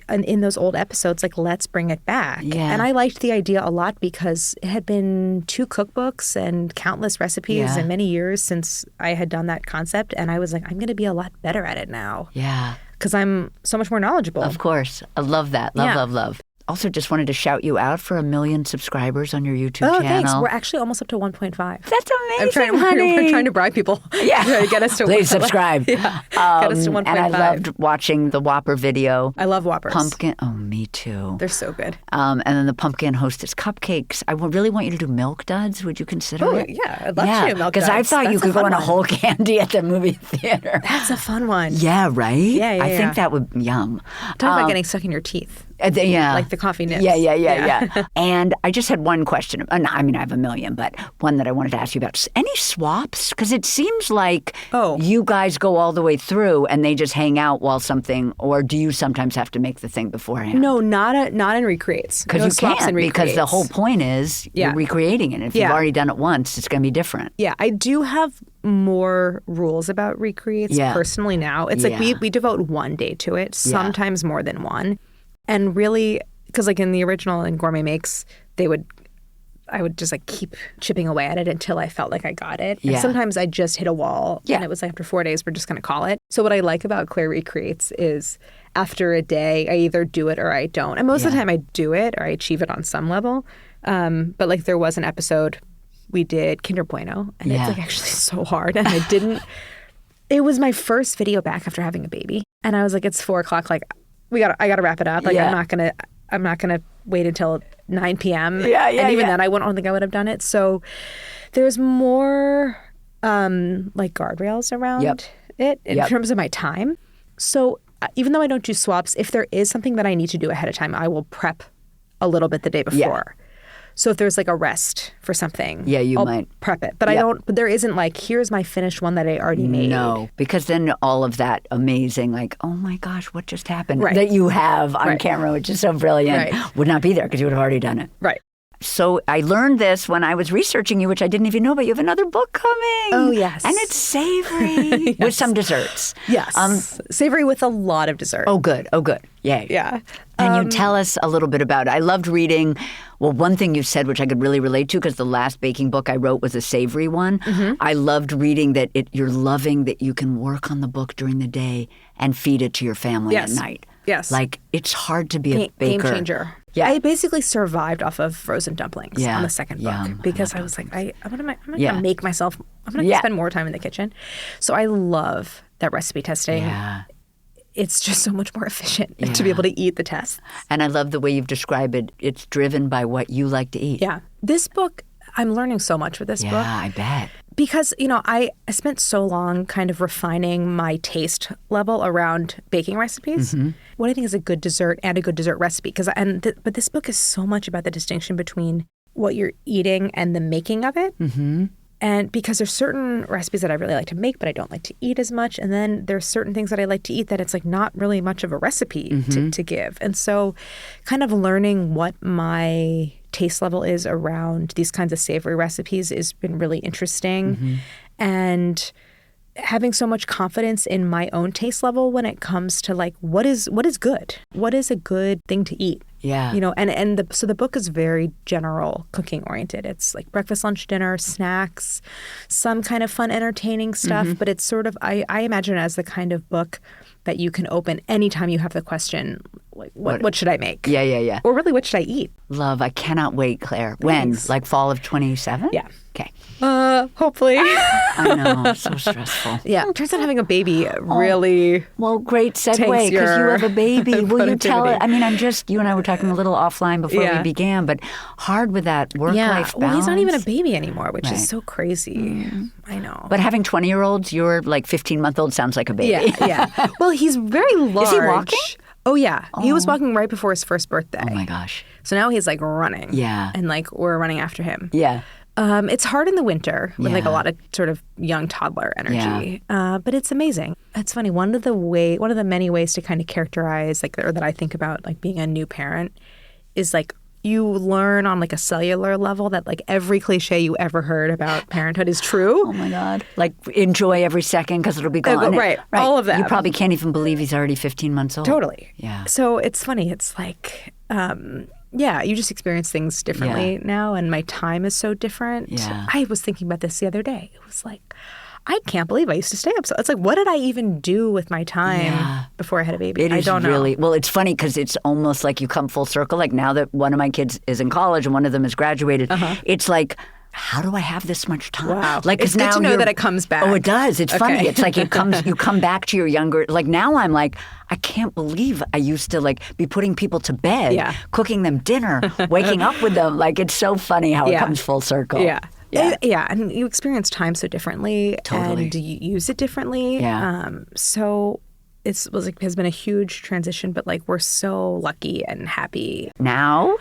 Speaker 2: in those old episodes, like, let's bring it back.
Speaker 1: Yeah.
Speaker 2: And I liked the idea a lot because it had been 2 cookbooks and countless recipes and many years since I had done that concept. And I was like, I'm going to be a lot better at it now.
Speaker 1: Yeah.
Speaker 2: Because I'm so much more knowledgeable.
Speaker 1: Of course. I love that. Love. Also, just wanted to shout you out for 1 million subscribers on your YouTube channel.
Speaker 2: Oh, thanks. We're actually almost up to 1.5.
Speaker 1: That's amazing, honey.
Speaker 2: We're trying to bribe people.
Speaker 1: Yeah.
Speaker 2: To get us to
Speaker 1: Please subscribe.
Speaker 2: Get us to 1.5.
Speaker 1: And I loved watching the Whopper video.
Speaker 2: I love Whoppers.
Speaker 1: Pumpkin. Oh, me too.
Speaker 2: They're so good.
Speaker 1: And then the pumpkin hostess cupcakes. I really want you to do milk duds. Would you consider it?
Speaker 2: Yeah. I'd love to do milk duds.
Speaker 1: Because I thought
Speaker 2: That's
Speaker 1: you could go on a
Speaker 2: one.
Speaker 1: whole candy at the movie theater.
Speaker 2: That's a fun one.
Speaker 1: Yeah, right?
Speaker 2: Yeah,
Speaker 1: I think that would, yum.
Speaker 2: Talk about getting stuck in your teeth.
Speaker 1: Yeah.
Speaker 2: Like the coffee nips.
Speaker 1: Yeah. And I just had one question. I mean, I have 1 million, but one that I wanted to ask you about. Any swaps? Because it seems like you guys go all the way through and they just hang out while something, or do you sometimes have to make the thing beforehand?
Speaker 2: No, not in recreates.
Speaker 1: Because you can't, because the whole point is you're recreating it. If you've already done it once, it's going to be different.
Speaker 2: Yeah, I do have more rules about recreates personally now. It's like we devote one day to it, sometimes more than one. And really, because like in the original in Gourmet Makes, I would just like keep chipping away at it until I felt like I got it. And sometimes I just hit a wall and it was like after 4 days, we're just going to call it. So what I like about Claire Recreates is after a day, I either do it or I don't. And most of the time I do it or I achieve it on some level. But like there was an episode we did Kinder Bueno and it's like actually so hard. And I didn't, it was my first video back after having a baby. And I was like, it's 4 o'clock. Like I gotta wrap it up. Like I'm not gonna wait until 9 p.m. And even then, I don't think I would have done it. So there's more like guardrails around it in terms of my time. So even though I don't do swaps, if there is something that I need to do ahead of time, I will prep a little bit the day before. So if there's like a rest for something, I'll
Speaker 1: might
Speaker 2: prep it. But I don't. But there isn't like, here's my finished one that I already made.
Speaker 1: No, because then all of that amazing, like, oh my gosh, what just happened that you have on camera, which is so brilliant, would not be there because you would have already done it.
Speaker 2: Right.
Speaker 1: So I learned this when I was researching you, which I didn't even know, but you have another book coming.
Speaker 2: Oh, yes.
Speaker 1: And it's savory with some desserts.
Speaker 2: Yes. Savory with a lot of dessert.
Speaker 1: Oh, good. Yay.
Speaker 2: Yeah.
Speaker 1: Can you tell us a little bit about it? I loved reading, well, one thing you said, which I could really relate to, because the last baking book I wrote was a savory one. I loved reading that you're loving that you can work on the book during the day and feed it to your family at night.
Speaker 2: Yes.
Speaker 1: Like, it's hard to be a baker.
Speaker 2: Game changer.
Speaker 1: Yeah.
Speaker 2: I basically survived off of frozen dumplings on the second book because I was like, I'm going to make myself, I'm going to spend more time in the kitchen. So I love that recipe testing.
Speaker 1: Yeah.
Speaker 2: It's just so much more efficient to be able to eat the tests.
Speaker 1: And I love the way you've described it. It's driven by what you like to eat.
Speaker 2: Yeah. This book, I'm learning so much with this book.
Speaker 1: Yeah, I bet.
Speaker 2: Because, I spent so long kind of refining my taste level around baking recipes. What I think is a good dessert and a good dessert recipe. But this book is so much about the distinction between what you're eating and the making of it. And because there's certain recipes that I really like to make, but I don't like to eat as much. And then there's certain things that I like to eat that it's like not really much of a recipe to give. And so kind of learning what my taste level is around these kinds of savory recipes has been really interesting. And having so much confidence in my own taste level when it comes to like what is good? What is a good thing to eat?
Speaker 1: Yeah.
Speaker 2: So the book is very general cooking oriented. It's like breakfast, lunch, dinner, snacks, some kind of fun, entertaining stuff. But it's sort of, I imagine it as the kind of book that you can open anytime you have the question, like, what should I make?
Speaker 1: Yeah.
Speaker 2: Or really, what should I eat?
Speaker 1: Love. I cannot wait, Claire. Thanks. When? Like fall of 27?
Speaker 2: Yeah.
Speaker 1: Okay.
Speaker 2: Hopefully.
Speaker 1: I know. So stressful.
Speaker 2: Yeah. Turns out having a baby really
Speaker 1: well, great segue because you have a baby. Will you tell it? I mean, you and I were talking a little offline before we began, but hard with that work-life balance.
Speaker 2: Well, he's not even a baby anymore, which is so crazy. I know.
Speaker 1: But having 20-year-olds, your like 15-month-old sounds like a baby.
Speaker 2: Yeah. Well, he's very large.
Speaker 1: Is he walking?
Speaker 2: Oh, yeah. He was walking right before his first birthday.
Speaker 1: Oh, my gosh.
Speaker 2: So now he's like running.
Speaker 1: Yeah.
Speaker 2: And like we're running after him.
Speaker 1: Yeah.
Speaker 2: It's hard in the winter with like a lot of sort of young toddler energy, but it's amazing. It's funny. One of the many ways to kind of characterize or that I think about like being a new parent is like you learn on like a cellular level that like every cliche you ever heard about parenthood is true.
Speaker 1: Oh my God. Like enjoy every second because it'll be gone.
Speaker 2: Right. All of that.
Speaker 1: You probably can't even believe he's already 15 months old.
Speaker 2: Totally.
Speaker 1: Yeah.
Speaker 2: So it's funny. It's like, you just experience things differently now, and my time is so different.
Speaker 1: Yeah.
Speaker 2: I was thinking about this the other day. It was like, I can't believe I used to stay up. So it's like, what did I even do with my time before I had a baby? I don't know.
Speaker 1: Well, it's funny because it's almost like you come full circle. Like now that one of my kids is in college and one of them has graduated, it's like, how do I have this much time?
Speaker 2: Wow.
Speaker 1: Like,
Speaker 2: it's good to know that it comes back.
Speaker 1: Oh, it does. It's funny. It's like you come back to your younger. Like now I'm like, I can't believe I used to like be putting people to bed, cooking them dinner, waking up with them. Like it's so funny how it comes full circle.
Speaker 2: Yeah, and you experience time so differently, and you use it differently.
Speaker 1: Yeah.
Speaker 2: So has been a huge transition, but like we're so lucky and happy.
Speaker 1: Now,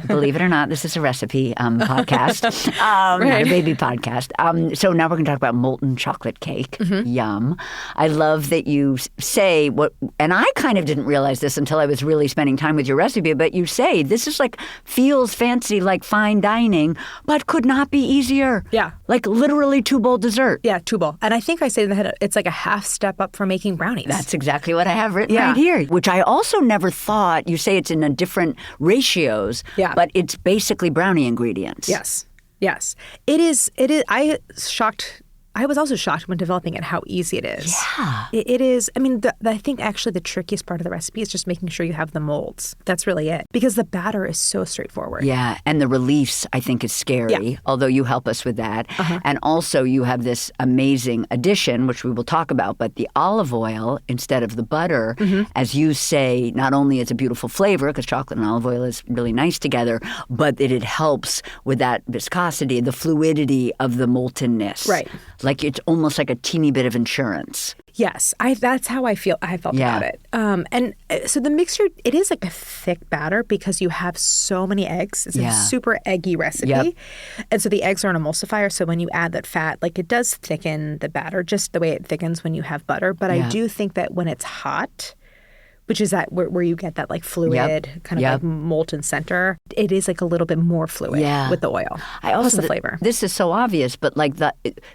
Speaker 1: believe it or not, this is a recipe podcast, not a baby podcast. So now we're going to talk about molten chocolate cake. Yum. I love that you say and I kind of didn't realize this until I was really spending time with your recipe, but you say this is like, feels fancy like fine dining, but could not be easier.
Speaker 2: Yeah.
Speaker 1: Like literally 2-bowl dessert.
Speaker 2: Yeah, 2-bowl. And I think I say in the head, it's like a half step up from making brownies.
Speaker 1: That's exactly what I have written right here, which I also never thought. You say it's in a different ratios, but it's basically brownie ingredients.
Speaker 2: Yes. It is. I was also shocked when developing it how easy it is.
Speaker 1: Yeah.
Speaker 2: It is. I mean, I think actually the trickiest part of the recipe is just making sure you have the molds. That's really it. Because the batter is so straightforward.
Speaker 1: Yeah. And the release, I think, is scary, although you help us with that. And also you have this amazing addition, which we will talk about, but the olive oil instead of the butter, as you say, not only is a beautiful flavor, because chocolate and olive oil is really nice together, but it helps with that viscosity, the fluidity of the moltenness.
Speaker 2: Right.
Speaker 1: Like it's almost like a teeny bit of insurance.
Speaker 2: Yes, that's how I felt about it. And so the mixture, it is like a thick batter because you have so many eggs. It's a super eggy recipe. And so the eggs are an emulsifier. So when you add that fat, like it does thicken the batter just the way it thickens when you have butter. But I do think that when it's hot, which is that where you get that like fluid kind of like molten center. It is like a little bit more fluid with the oil. Plus the flavor.
Speaker 1: This is so obvious, but like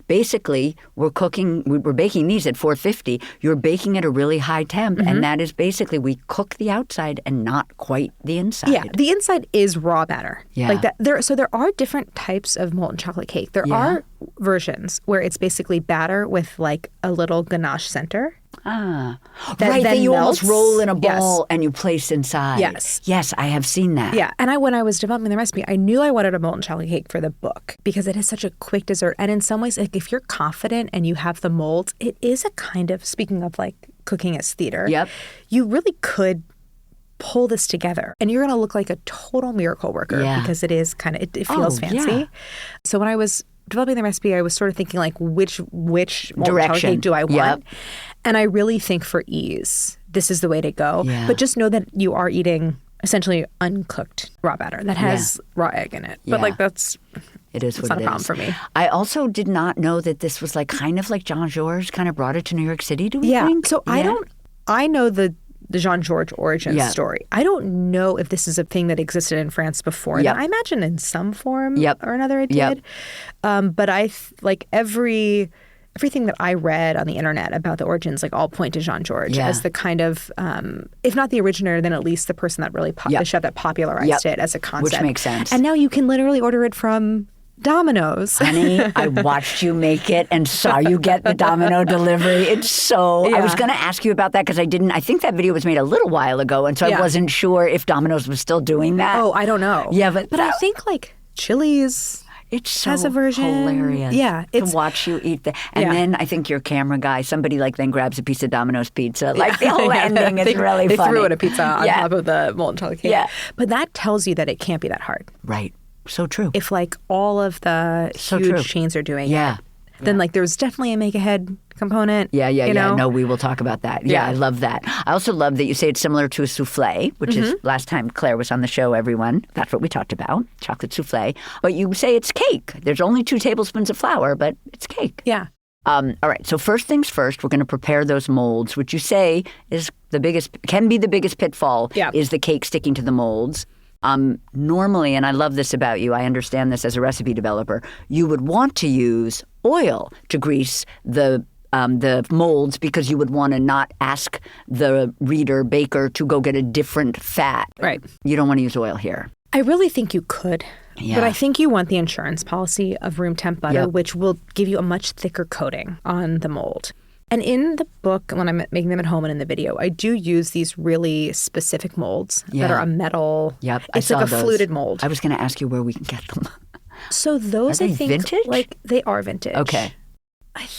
Speaker 1: basically we're baking these at 450. You're baking at a really high temp, and that is basically we cook the outside and not quite the inside.
Speaker 2: Yeah, the inside is raw batter.
Speaker 1: Yeah.
Speaker 2: Like that. So there are different types of molten chocolate cake. There are versions where it's basically batter with like a little ganache center.
Speaker 1: That you almost roll in a ball and you place inside. Yes, I have seen that.
Speaker 2: Yeah, and when I was developing the recipe, I knew I wanted a molten chocolate cake for the book because it is such a quick dessert. And in some ways, like if you're confident and you have the molds, it is a kind of, speaking of like cooking as theater, you really could pull this together and you're going to look like a total miracle worker because it is kind of, it feels fancy. Yeah. So when I was developing the recipe, I was sort of thinking like which molten chocolate cake do I want? And I really think for ease, this is the way to go. Yeah. But just know that you are eating essentially uncooked raw batter that has raw egg in it. But like
Speaker 1: it is what
Speaker 2: not a problem for me.
Speaker 1: I also did not know that this was like kind of like Jean-Georges kind of brought it to New York City, do we think?
Speaker 2: So I know the Jean-Georges origin story. I don't know if this is a thing that existed in France before. That. I imagine in some form or another it did. But everything that I read on the internet about the origins, like all point to Jean-Georges as the kind of, if not the originator, then at least the person that really, the chef that popularized it as a concept.
Speaker 1: Which makes sense.
Speaker 2: And now you can literally order it from Domino's.
Speaker 1: Honey, I watched you make it and saw you get the Domino delivery. It's so... I was going to ask you about that because I think that video was made a little while ago, and so I wasn't sure if Domino's was still doing that.
Speaker 2: Oh, I don't know.
Speaker 1: Yeah, but
Speaker 2: I think like Chili's...
Speaker 1: It's so
Speaker 2: has a version.
Speaker 1: Hilarious.
Speaker 2: Yeah.
Speaker 1: To watch you eat that. And then I think your camera guy, somebody like then grabs a piece of Domino's pizza. Like the whole ending is really funny.
Speaker 2: They threw in a pizza on top of the molten chocolate cake.
Speaker 1: Yeah.
Speaker 2: But that tells you that it can't be that hard.
Speaker 1: Right. So true.
Speaker 2: If like all of the huge chains are doing it, then like there's definitely a make ahead component.
Speaker 1: Yeah. No, we will talk about that. Yeah, I love that. I also love that you say it's similar to a souffle, which is last time Claire was on the show, everyone. That's what we talked about, chocolate souffle. But you say it's cake. There's only 2 tablespoons of flour, but it's cake.
Speaker 2: Yeah.
Speaker 1: All right. So first things first, we're going to prepare those molds, which you say is can be the biggest pitfall is the cake sticking to the molds. Normally, and I love this about you, I understand this as a recipe developer, you would want to use oil to grease the molds because you would want to not ask the baker to go get a different fat.
Speaker 2: Right.
Speaker 1: You don't want to use oil here.
Speaker 2: I really think you could.
Speaker 1: Yeah.
Speaker 2: But I think you want the insurance policy of room temp butter,
Speaker 1: Yep.
Speaker 2: which will give you a much thicker coating on the mold. And in the book, when I'm making them at home and in the video, I do use these really specific molds that are a metal.
Speaker 1: Yep,
Speaker 2: It's like a fluted mold.
Speaker 1: I was going to ask you where we can get them.
Speaker 2: So those,
Speaker 1: Are they
Speaker 2: I think,
Speaker 1: vintage?
Speaker 2: like they are vintage.
Speaker 1: Okay.
Speaker 2: I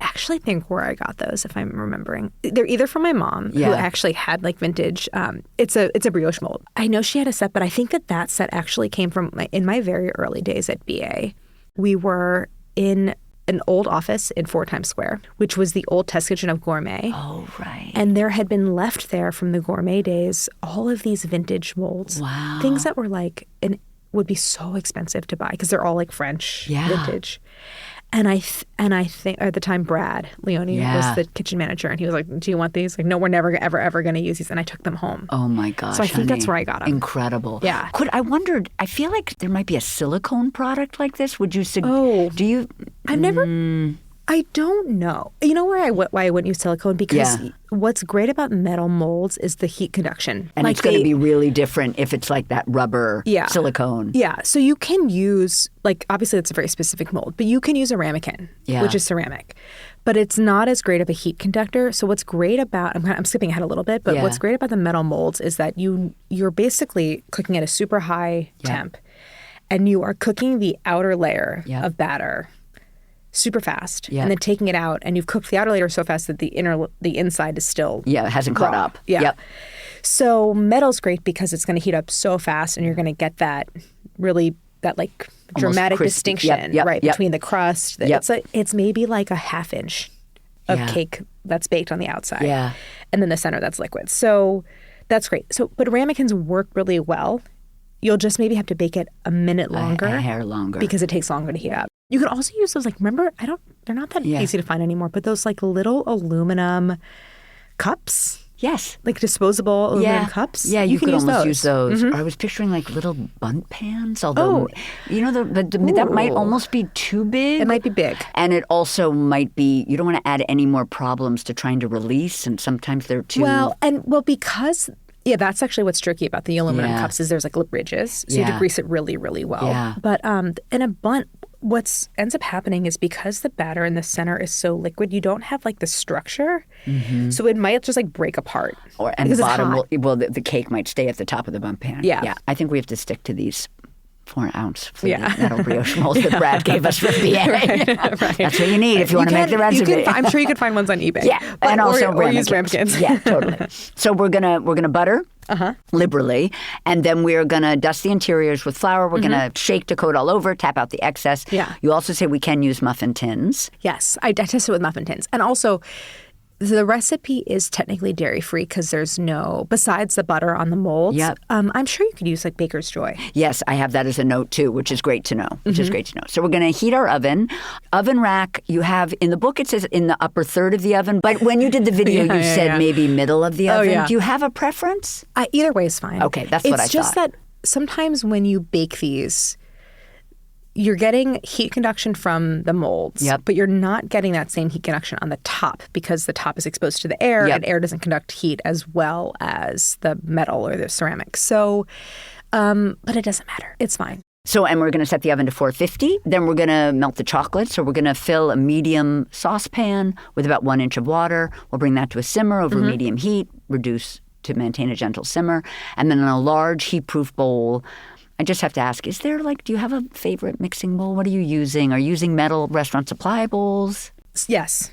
Speaker 2: actually think where I got those, if I'm remembering, they're either from my mom, who
Speaker 1: Yeah.
Speaker 2: actually had like vintage. It's a brioche mold. I know she had a set, but I think that set actually came from in my very early days at BA. We were in an old office in 4 Times Square, which was the old test kitchen of Gourmet.
Speaker 1: Oh, right.
Speaker 2: And there had been left there from the Gourmet days all of these vintage molds.
Speaker 1: Wow.
Speaker 2: Things that were like, and would be so expensive to buy because they're all like French vintage. And I think at the time, Brad Leone was the kitchen manager, and he was like, "Do you want these?" Like, no, we're never ever going to use these. And I took them home.
Speaker 1: Oh my gosh!
Speaker 2: So I think
Speaker 1: honey.
Speaker 2: that's where I got them.
Speaker 1: Incredible.
Speaker 2: Yeah.
Speaker 1: I wondered. I feel like there might be a silicone product like this. Would you?
Speaker 2: Oh.
Speaker 1: Do you?
Speaker 2: I've never. I don't know. You know why I wouldn't use silicone? Because what's great about metal molds is the heat conduction.
Speaker 1: And it's going to be really different if it's like that rubber silicone.
Speaker 2: Yeah. So you can use, like, obviously it's a very specific mold, but you can use a ramekin, which is ceramic. But it's not as great of a heat conductor. So what's great about, I'm skipping ahead a little bit, but what's great about the metal molds is that you're basically cooking at a super high temp, and you are cooking the outer layer of batter super fast, and then taking it out, and you've cooked the outer layer so fast that the inside is still
Speaker 1: it hasn't caught up.
Speaker 2: Yeah.
Speaker 1: Yep.
Speaker 2: So metal's great because it's going to heat up so fast, and you're going to get that like
Speaker 1: Almost
Speaker 2: dramatic
Speaker 1: crispy.
Speaker 2: distinction, between the crust. It's maybe like a half inch of cake that's baked on the outside, and then the center that's liquid. So that's great. So, but ramekins work really well. You'll just maybe have to bake it a minute longer,
Speaker 1: a hair longer,
Speaker 2: because it takes longer to heat up. You can also use those, like, remember, they're not that easy to find anymore, but those like little aluminum cups. Yes. Like disposable aluminum cups.
Speaker 1: Yeah, you
Speaker 2: can
Speaker 1: could almost use those.
Speaker 2: Mm-hmm.
Speaker 1: I was picturing like little bunt pans, although, that might almost be too big.
Speaker 2: It might be big.
Speaker 1: And it also might be, you don't want to add any more problems to trying to release, and sometimes they're too...
Speaker 2: Because... Yeah, that's actually what's tricky about the aluminum cups is there's like lip ridges, so you have to grease it really, really well. Yeah. But in a bunt, what ends up happening is because the batter in the center is so liquid, you don't have like the structure, so it might just like break apart.
Speaker 1: And the bottom, the cake might stay at the top of the bunt pan. Yeah. I think we have to stick to these 4-ounce metal brioche molds that Brad gave us for BA. Right. That's what you need if you want to make the recipe.
Speaker 2: I'm sure you could find ones on eBay.
Speaker 1: Yeah, and also
Speaker 2: or use ramekins.
Speaker 1: Yeah, totally. So we're gonna butter liberally, and then we're gonna dust the interiors with flour. We're gonna shake to coat all over, tap out the excess. Yeah. You also say we can use muffin tins.
Speaker 2: Yes, I tested it with muffin tins, and also. The recipe is technically dairy-free because there's besides the butter on the molds, I'm sure you could use like Baker's Joy.
Speaker 1: Yes, I have that as a note too, which is great to know, So we're going to heat our oven. Oven rack, you have, in the book it says in the upper third of the oven, but when you did the video you said maybe middle of the oven. Do you have a preference?
Speaker 2: Either way is fine.
Speaker 1: Okay, that's what I thought.
Speaker 2: It's just that sometimes when you bake these, you're getting heat conduction from the molds, but you're not getting that same heat conduction on the top because the top is exposed to the air and air doesn't conduct heat as well as the metal or the ceramic. So, but it doesn't matter. It's fine.
Speaker 1: So, and we're going to set the oven to 450. Then we're going to melt the chocolate. So we're going to fill a medium saucepan with about 1 inch of water. We'll bring that to a simmer over medium heat, reduce to maintain a gentle simmer. And then in a large heat-proof bowl, I just have to ask, do you have a favorite mixing bowl? What are you using? Are you using metal restaurant supply bowls?
Speaker 2: Yes.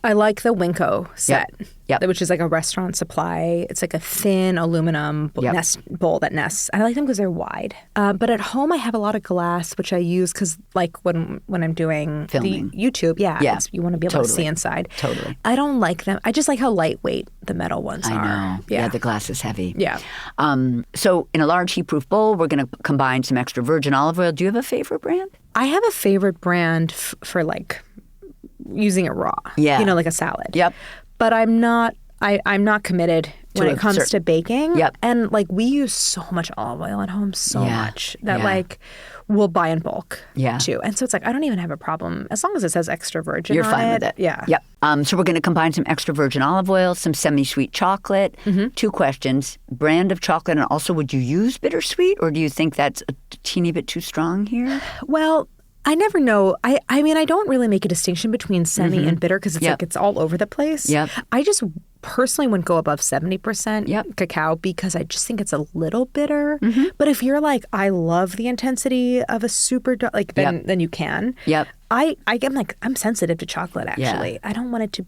Speaker 2: I like the Winco set, which is like a restaurant supply. It's like a thin aluminum bowl that nests. I like them because they're wide. But at home, I have a lot of glass, which I use because, like, when I'm doing
Speaker 1: filming
Speaker 2: the YouTube, you want to be able to see inside.
Speaker 1: Totally.
Speaker 2: I don't like them. I just like how lightweight the metal ones are.
Speaker 1: I know. Yeah, the glass is heavy.
Speaker 2: Yeah.
Speaker 1: So in a large heat-proof bowl, we're going to combine some extra virgin olive oil. Do you have a favorite brand?
Speaker 2: I have a favorite brand for like using it raw. Yeah. Like a salad.
Speaker 1: Yep.
Speaker 2: But I'm not committed when it comes to baking.
Speaker 1: Yep.
Speaker 2: And like we use so much olive oil at home, so much that like we'll buy in bulk too. And so it's like I don't even have a problem as long as it says extra virgin
Speaker 1: You're
Speaker 2: on
Speaker 1: fine
Speaker 2: it.
Speaker 1: with it.
Speaker 2: Yeah.
Speaker 1: Yep. So we're going to combine some extra virgin olive oil, some semi-sweet chocolate. 2 questions. Brand of chocolate, and also would you use bittersweet, or do you think that's a teeny bit too strong here?
Speaker 2: Well, I never know. I mean, I don't really make a distinction between semi and bitter because it's like it's all over the place.
Speaker 1: Yep.
Speaker 2: I just personally wouldn't go above 70% cacao because I just think it's a little bitter. But if you're like, I love the intensity of a super dark, like then you can.
Speaker 1: Yep.
Speaker 2: I'm sensitive to chocolate actually. I don't want it to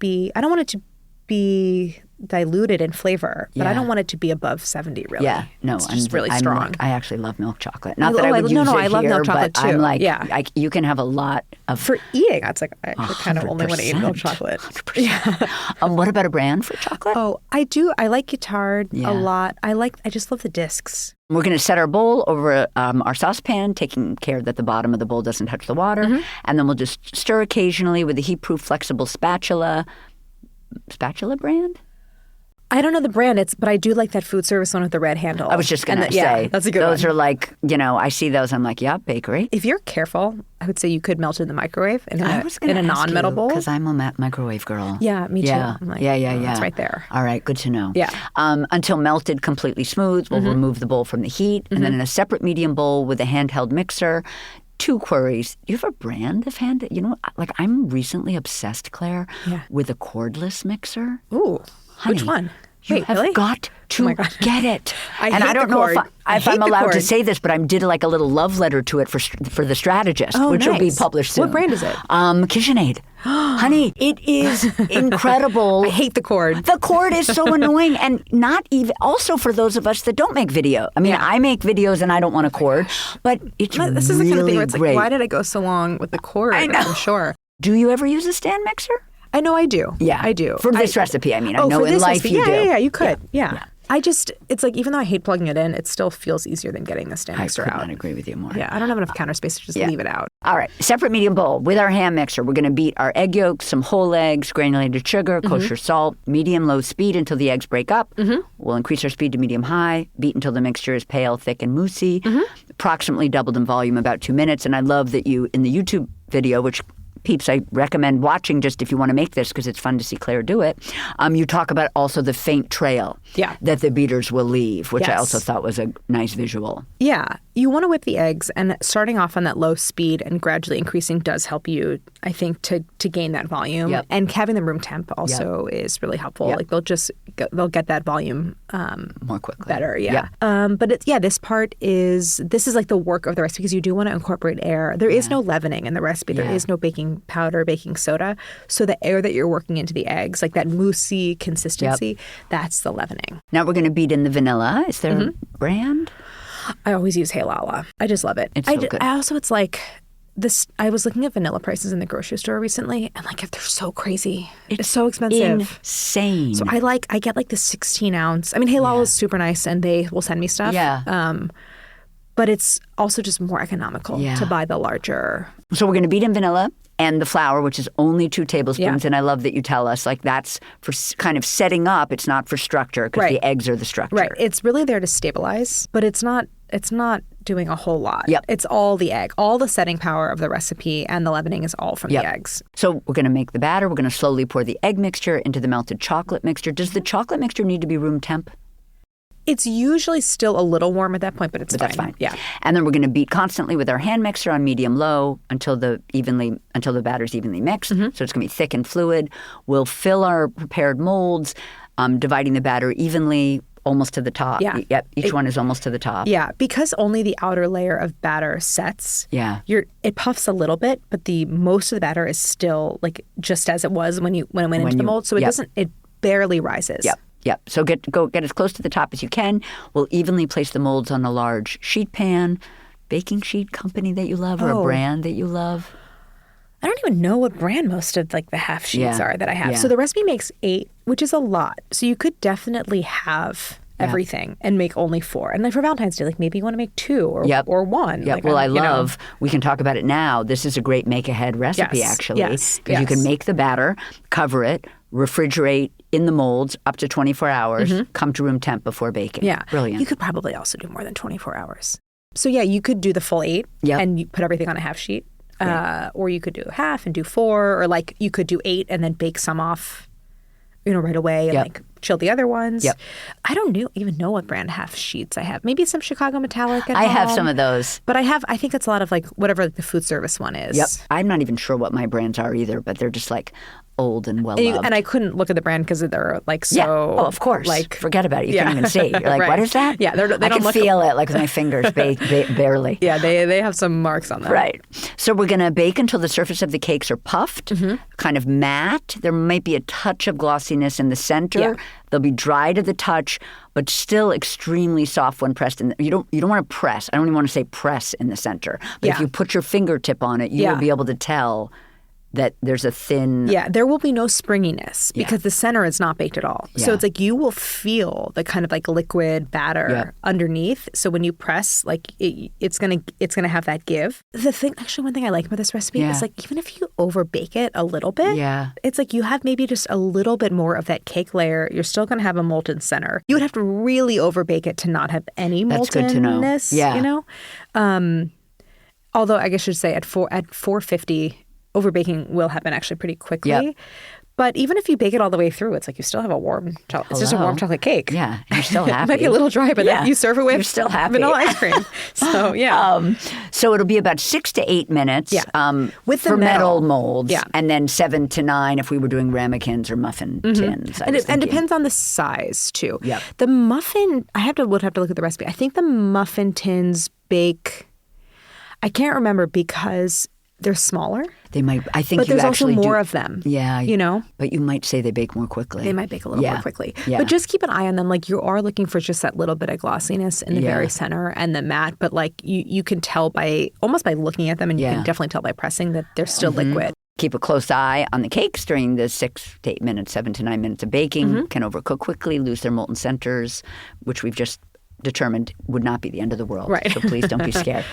Speaker 2: be diluted in flavor, but I don't want it to be above 70 really.
Speaker 1: Yeah, no,
Speaker 2: it's just really strong.
Speaker 1: I actually love milk chocolate. Not that I would use it
Speaker 2: I love
Speaker 1: here,
Speaker 2: milk chocolate
Speaker 1: but
Speaker 2: too.
Speaker 1: I'm like, you can have a lot of...
Speaker 2: For eating, it's like I actually kind of only want to eat milk chocolate.
Speaker 1: 100%. Yeah. What about a brand for chocolate?
Speaker 2: Oh, I do. I like Guittard a lot. I just love the discs.
Speaker 1: We're going to set our bowl over our saucepan, taking care that the bottom of the bowl doesn't touch the water. And then we'll just stir occasionally with a heat-proof flexible spatula. Spatula brand?
Speaker 2: I don't know the brand, but I do like that food service one with the red handle.
Speaker 1: I was just going to say,
Speaker 2: that's a good one.
Speaker 1: Those are like, I see those, I'm like, bakery.
Speaker 2: If you're careful, I would say you could melt it in the microwave in a non-metal bowl.
Speaker 1: Because I'm a microwave girl.
Speaker 2: Yeah, me too.
Speaker 1: Yeah,
Speaker 2: I'm like,
Speaker 1: It's
Speaker 2: right there.
Speaker 1: All right, good to know.
Speaker 2: Yeah.
Speaker 1: Until melted, completely smooth, we'll remove the bowl from the heat. And then in a separate medium bowl with a handheld mixer, 2 queries. Do you have a brand of like I'm recently obsessed, Claire, with a cordless mixer.
Speaker 2: Ooh,
Speaker 1: honey,
Speaker 2: which one?
Speaker 1: You have got to get it. I don't know if I'm allowed to say this, but I did like a little love letter to it for the strategist, which will be published soon.
Speaker 2: What brand is it?
Speaker 1: KitchenAid. Honey, it is incredible.
Speaker 2: I hate the cord.
Speaker 1: The cord is so annoying, and not even. Also, for those of us that don't make video. I mean, I make videos and I don't want a cord, but it's
Speaker 2: this is the kind of thing where it's
Speaker 1: great.
Speaker 2: like, why did I go so long with the cord?
Speaker 1: I know.
Speaker 2: I'm sure.
Speaker 1: Do you ever use a stand mixer?
Speaker 2: I know I do.
Speaker 1: Yeah,
Speaker 2: I do.
Speaker 1: For this recipe, I mean, I know in life
Speaker 2: recipe.
Speaker 1: you do.
Speaker 2: Yeah, you could. Yeah. It's like, even though I hate plugging it in, it still feels easier than getting the stand mixer out.
Speaker 1: I could not agree with you more.
Speaker 2: Yeah, I don't have enough counter space to just leave it out.
Speaker 1: All right, separate medium bowl with our hand mixer. We're going to beat our egg yolks, some whole eggs, granulated sugar, kosher salt, medium-low speed until the eggs break up. We'll increase our speed to medium-high, beat until the mixture is pale, thick, and moussey, approximately doubled in volume, about 2 minutes. And I love that you, in the YouTube video, which peeps, I recommend watching just if you want to make this because it's fun to see Claire do it. You talk about also the faint trail that the beaters will leave, which I also thought was a nice visual.
Speaker 2: Yeah. You want to whip the eggs, and starting off on that low speed and gradually increasing does help you, I think, to gain that volume. And having them room temp also is really helpful. Like they'll get that volume
Speaker 1: more quickly.
Speaker 2: Better. But this is like the work of the recipe because you do want to incorporate air. There is no leavening in the recipe. There is no baking powder, baking soda. So the air that you're working into the eggs, like that moussey consistency, that's the leavening.
Speaker 1: Now we're going to beat in the vanilla. Is there a brand?
Speaker 2: I always use Hey Lala. I just love it.
Speaker 1: It's so good.
Speaker 2: It's like this. I was looking at vanilla prices in the grocery store recently, and like they're so crazy. It's so expensive.
Speaker 1: Insane.
Speaker 2: So I get like the 16-ounce. I mean, Hey Lala is super nice, and they will send me stuff.
Speaker 1: Yeah.
Speaker 2: But it's also just more economical to buy the larger.
Speaker 1: So we're going to beat in vanilla and the flour, which is only 2 tablespoons. And I love that you tell us, like, that's for kind of setting up. It's not for structure because the eggs are the structure.
Speaker 2: Right. It's really there to stabilize, but it's not doing a whole lot.
Speaker 1: Yep.
Speaker 2: It's all the egg. All the setting power of the recipe and the leavening is all from the eggs.
Speaker 1: So we're going to make the batter. We're going to slowly pour the egg mixture into the melted chocolate mixture. Does the chocolate mixture need to be room temp?
Speaker 2: It's usually still a little warm at that point, but that's fine. Yeah.
Speaker 1: And then we're going to beat constantly with our hand mixer on medium-low until the batter's evenly mixed. So it's going to be thick and fluid. We'll fill our prepared molds, dividing the batter evenly, almost to the top.
Speaker 2: Yeah.
Speaker 1: Yep. Each one is almost to the top.
Speaker 2: Yeah. Because only the outer layer of batter sets.
Speaker 1: Yeah.
Speaker 2: It puffs a little bit, but the most of the batter is still like just as it was when it went into the mold. So it barely rises.
Speaker 1: Yep. So get as close to the top as you can. We'll evenly place the molds on a large sheet pan. Baking sheet company that you love or a brand that you love?
Speaker 2: I don't even know what brand most of like the half sheets are that I have.
Speaker 1: Yeah.
Speaker 2: So the recipe makes 8, which is a lot. So you could definitely have everything and make only 4. And then for Valentine's Day, like maybe you want to make 2 or 1.
Speaker 1: Yeah.
Speaker 2: Like,
Speaker 1: well, we can talk about it now. This is a great make-ahead recipe, actually.
Speaker 2: Yes.
Speaker 1: Because you can make the batter, cover it, refrigerate in the molds up to 24 hours, come to room temp before baking.
Speaker 2: Yeah.
Speaker 1: Brilliant.
Speaker 2: You could probably also do more than 24 hours. So yeah, you could do the full 8 and you put everything on a half sheet. Or you could do half and do 4, or like you could do 8 and then bake some off, right away and like chill the other ones.
Speaker 1: Yep.
Speaker 2: I don't even know what brand half sheets I have. Maybe some Chicago Metallic at
Speaker 1: I
Speaker 2: home.
Speaker 1: have some of those.
Speaker 2: But I think it's a lot of like whatever the food service one is.
Speaker 1: Yep. I'm not even sure what my brands are either, but they're just like old and well-loved.
Speaker 2: And I couldn't look at the brand because they're like so...
Speaker 1: Yeah. Oh, of course.
Speaker 2: Like,
Speaker 1: forget about it. You can't even see. You're like,
Speaker 2: right.
Speaker 1: What is that?
Speaker 2: Yeah, they
Speaker 1: I
Speaker 2: don't
Speaker 1: can feel it like with my fingers, barely.
Speaker 2: Yeah, they have some marks on them.
Speaker 1: Right. So we're going to bake until the surface of the cakes are puffed, kind of matte. There might be a touch of glossiness in the center.
Speaker 2: Yeah.
Speaker 1: They'll be dry to the touch, but still extremely soft when pressed. And you don't want to press. I don't even want to say press in the center. But if you put your fingertip on it, you will be able to tell that there's a thin...
Speaker 2: Yeah, there will be no springiness because the center is not baked at all.
Speaker 1: Yeah.
Speaker 2: So it's like you will feel the kind of like liquid batter underneath. So when you press, like it's gonna have that give. One thing I like about this recipe is like even if you over bake it a little bit, it's like you have maybe just a little bit more of that cake layer. You're still gonna have a molten center. You would have to really over bake it to not have any moltenness.
Speaker 1: That's good to know.
Speaker 2: Yeah. Although I guess I should say at 450. Overbaking will happen actually pretty quickly.
Speaker 1: Yep.
Speaker 2: But even if you bake it all the way through, it's like you still have a warm chocolate. It's just a warm chocolate cake.
Speaker 1: Yeah, you're still happy.
Speaker 2: It might be a little dry, but then you serve it with
Speaker 1: you're still happy.
Speaker 2: vanilla ice cream. So, yeah.
Speaker 1: So it'll be about 6 to 8 minutes
Speaker 2: with the
Speaker 1: for metal molds.
Speaker 2: Yeah.
Speaker 1: And then 7 to 9 if we were doing ramekins or muffin tins.
Speaker 2: And it depends on the size, too.
Speaker 1: Yep.
Speaker 2: The muffin, would have to look at the recipe. I think the muffin tins bake, I can't remember because they're smaller.
Speaker 1: They might. I think.
Speaker 2: But
Speaker 1: you
Speaker 2: there's also
Speaker 1: actually
Speaker 2: more of them.
Speaker 1: Yeah. But you might say they bake more quickly.
Speaker 2: They might bake a little more quickly.
Speaker 1: Yeah.
Speaker 2: But just keep an eye on them. Like you are looking for just that little bit of glossiness in the very center and the matte. But like you can tell by looking at them, and you can definitely tell by pressing that they're still liquid.
Speaker 1: Keep a close eye on the cakes during the 6 to 8 minutes, 7 to 9 minutes of baking. Can overcook quickly, lose their molten centers, which we've just determined would not be the end of the world.
Speaker 2: Right.
Speaker 1: So please don't be scared.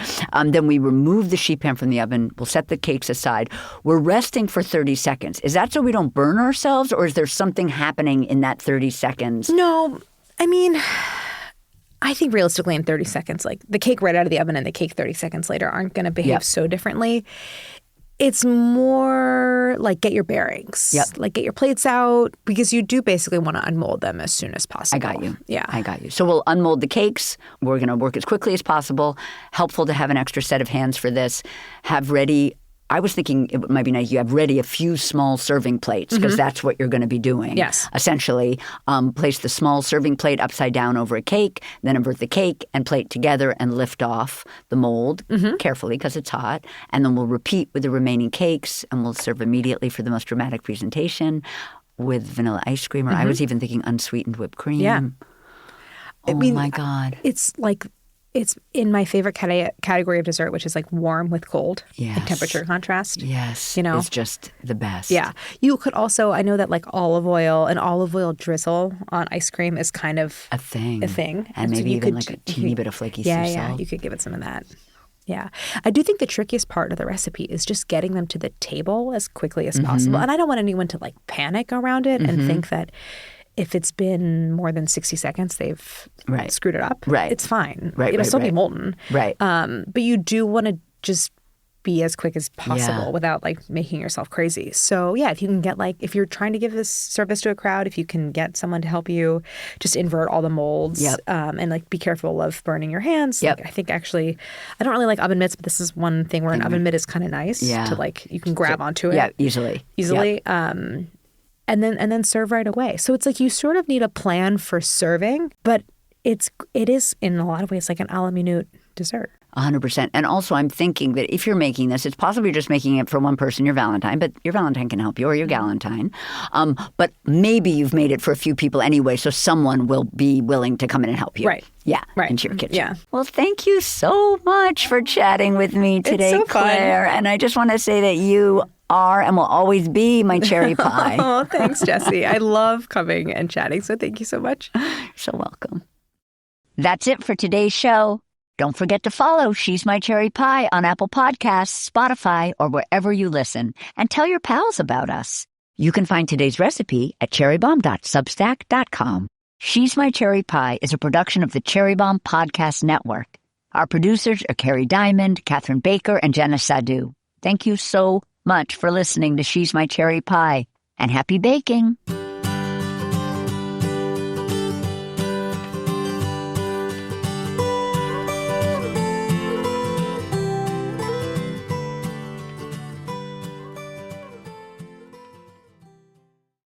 Speaker 1: Then we remove the sheet pan from the oven. We'll set the cakes aside. We're resting for 30 seconds. Is that so we don't burn ourselves, or is there something happening in that 30 seconds?
Speaker 2: No. I mean, I think realistically in 30 seconds, like the cake right out of the oven and the cake 30 seconds later aren't going to behave so differently. It's more like get your bearings.
Speaker 1: Yep.
Speaker 2: Like get your plates out because you do basically want to unmold them as soon as possible.
Speaker 1: I got you.
Speaker 2: Yeah.
Speaker 1: I got you. So we'll unmold the cakes. We're going to work as quickly as possible. Helpful to have an extra set of hands for this. Have ready... I was thinking it might be nice you have ready a few small serving plates because that's what you're going to be doing.
Speaker 2: Yes.
Speaker 1: Essentially, place the small serving plate upside down over a cake, then invert the cake and plate together and lift off the mold carefully because it's hot. And then we'll repeat with the remaining cakes and we'll serve immediately for the most dramatic presentation with vanilla ice cream. Or I was even thinking unsweetened whipped cream.
Speaker 2: Yeah.
Speaker 1: Oh, my God.
Speaker 2: It's like... It's in my favorite category of dessert, which is like warm with cold, like temperature contrast.
Speaker 1: Yes,
Speaker 2: it's
Speaker 1: just the best.
Speaker 2: Yeah, you could also. I know that like olive oil drizzle on ice cream is kind of
Speaker 1: a thing,
Speaker 2: so
Speaker 1: and maybe even like a teeny bit of flaky sea salt.
Speaker 2: Yeah, you could give it some of that. Yeah, I do think the trickiest part of the recipe is just getting them to the table as quickly as possible, and I don't want anyone to like panic around it and think that. If it's been more than 60 seconds, they've screwed it up.
Speaker 1: Right.
Speaker 2: It's fine.
Speaker 1: Right,
Speaker 2: It'll still be molten.
Speaker 1: Right.
Speaker 2: But you do want to just be as quick as possible without like making yourself crazy. So yeah, if you can get if you're trying to give this service to a crowd, if you can get someone to help you just invert all the molds and like be careful of burning your hands.
Speaker 1: Yep.
Speaker 2: Like, I think actually, I don't really like oven mitts, but this is one thing where an oven mitt is kind of nice to like, you can grab onto it.
Speaker 1: Yeah, easily.
Speaker 2: Yep. And then serve right away. So it's like you sort of need a plan for serving, but it is in a lot of ways like an a la minute dessert.
Speaker 1: 100%. And also I'm thinking that if you're making this, it's possible you're just making it for one person, your Valentine, but your Valentine can help you or your Galentine. But maybe you've made it for a few people anyway, so someone will be willing to come in and help you.
Speaker 2: Right.
Speaker 1: Yeah.
Speaker 2: Right.
Speaker 1: Into your kitchen.
Speaker 2: Yeah.
Speaker 1: Well, thank you so much for chatting with me today,
Speaker 2: it's so
Speaker 1: Claire.
Speaker 2: Fun.
Speaker 1: And I just want to say that you are and will always be my cherry pie.
Speaker 2: Oh, thanks, Jessie. I love coming and chatting, so thank you so much.
Speaker 1: You're so welcome.
Speaker 3: That's it for today's show. Don't forget to follow She's My Cherry Pie on Apple Podcasts, Spotify, or wherever you listen. And tell your pals about us.
Speaker 1: You can find today's recipe at cherrybomb.substack.com. She's My Cherry Pie is a production of the Cherry Bombe Podcast Network. Our producers are Carrie Diamond, Catherine Baker, and Jenna Sadu. Thank you so much for listening to She's My Cherry Pie, and happy baking!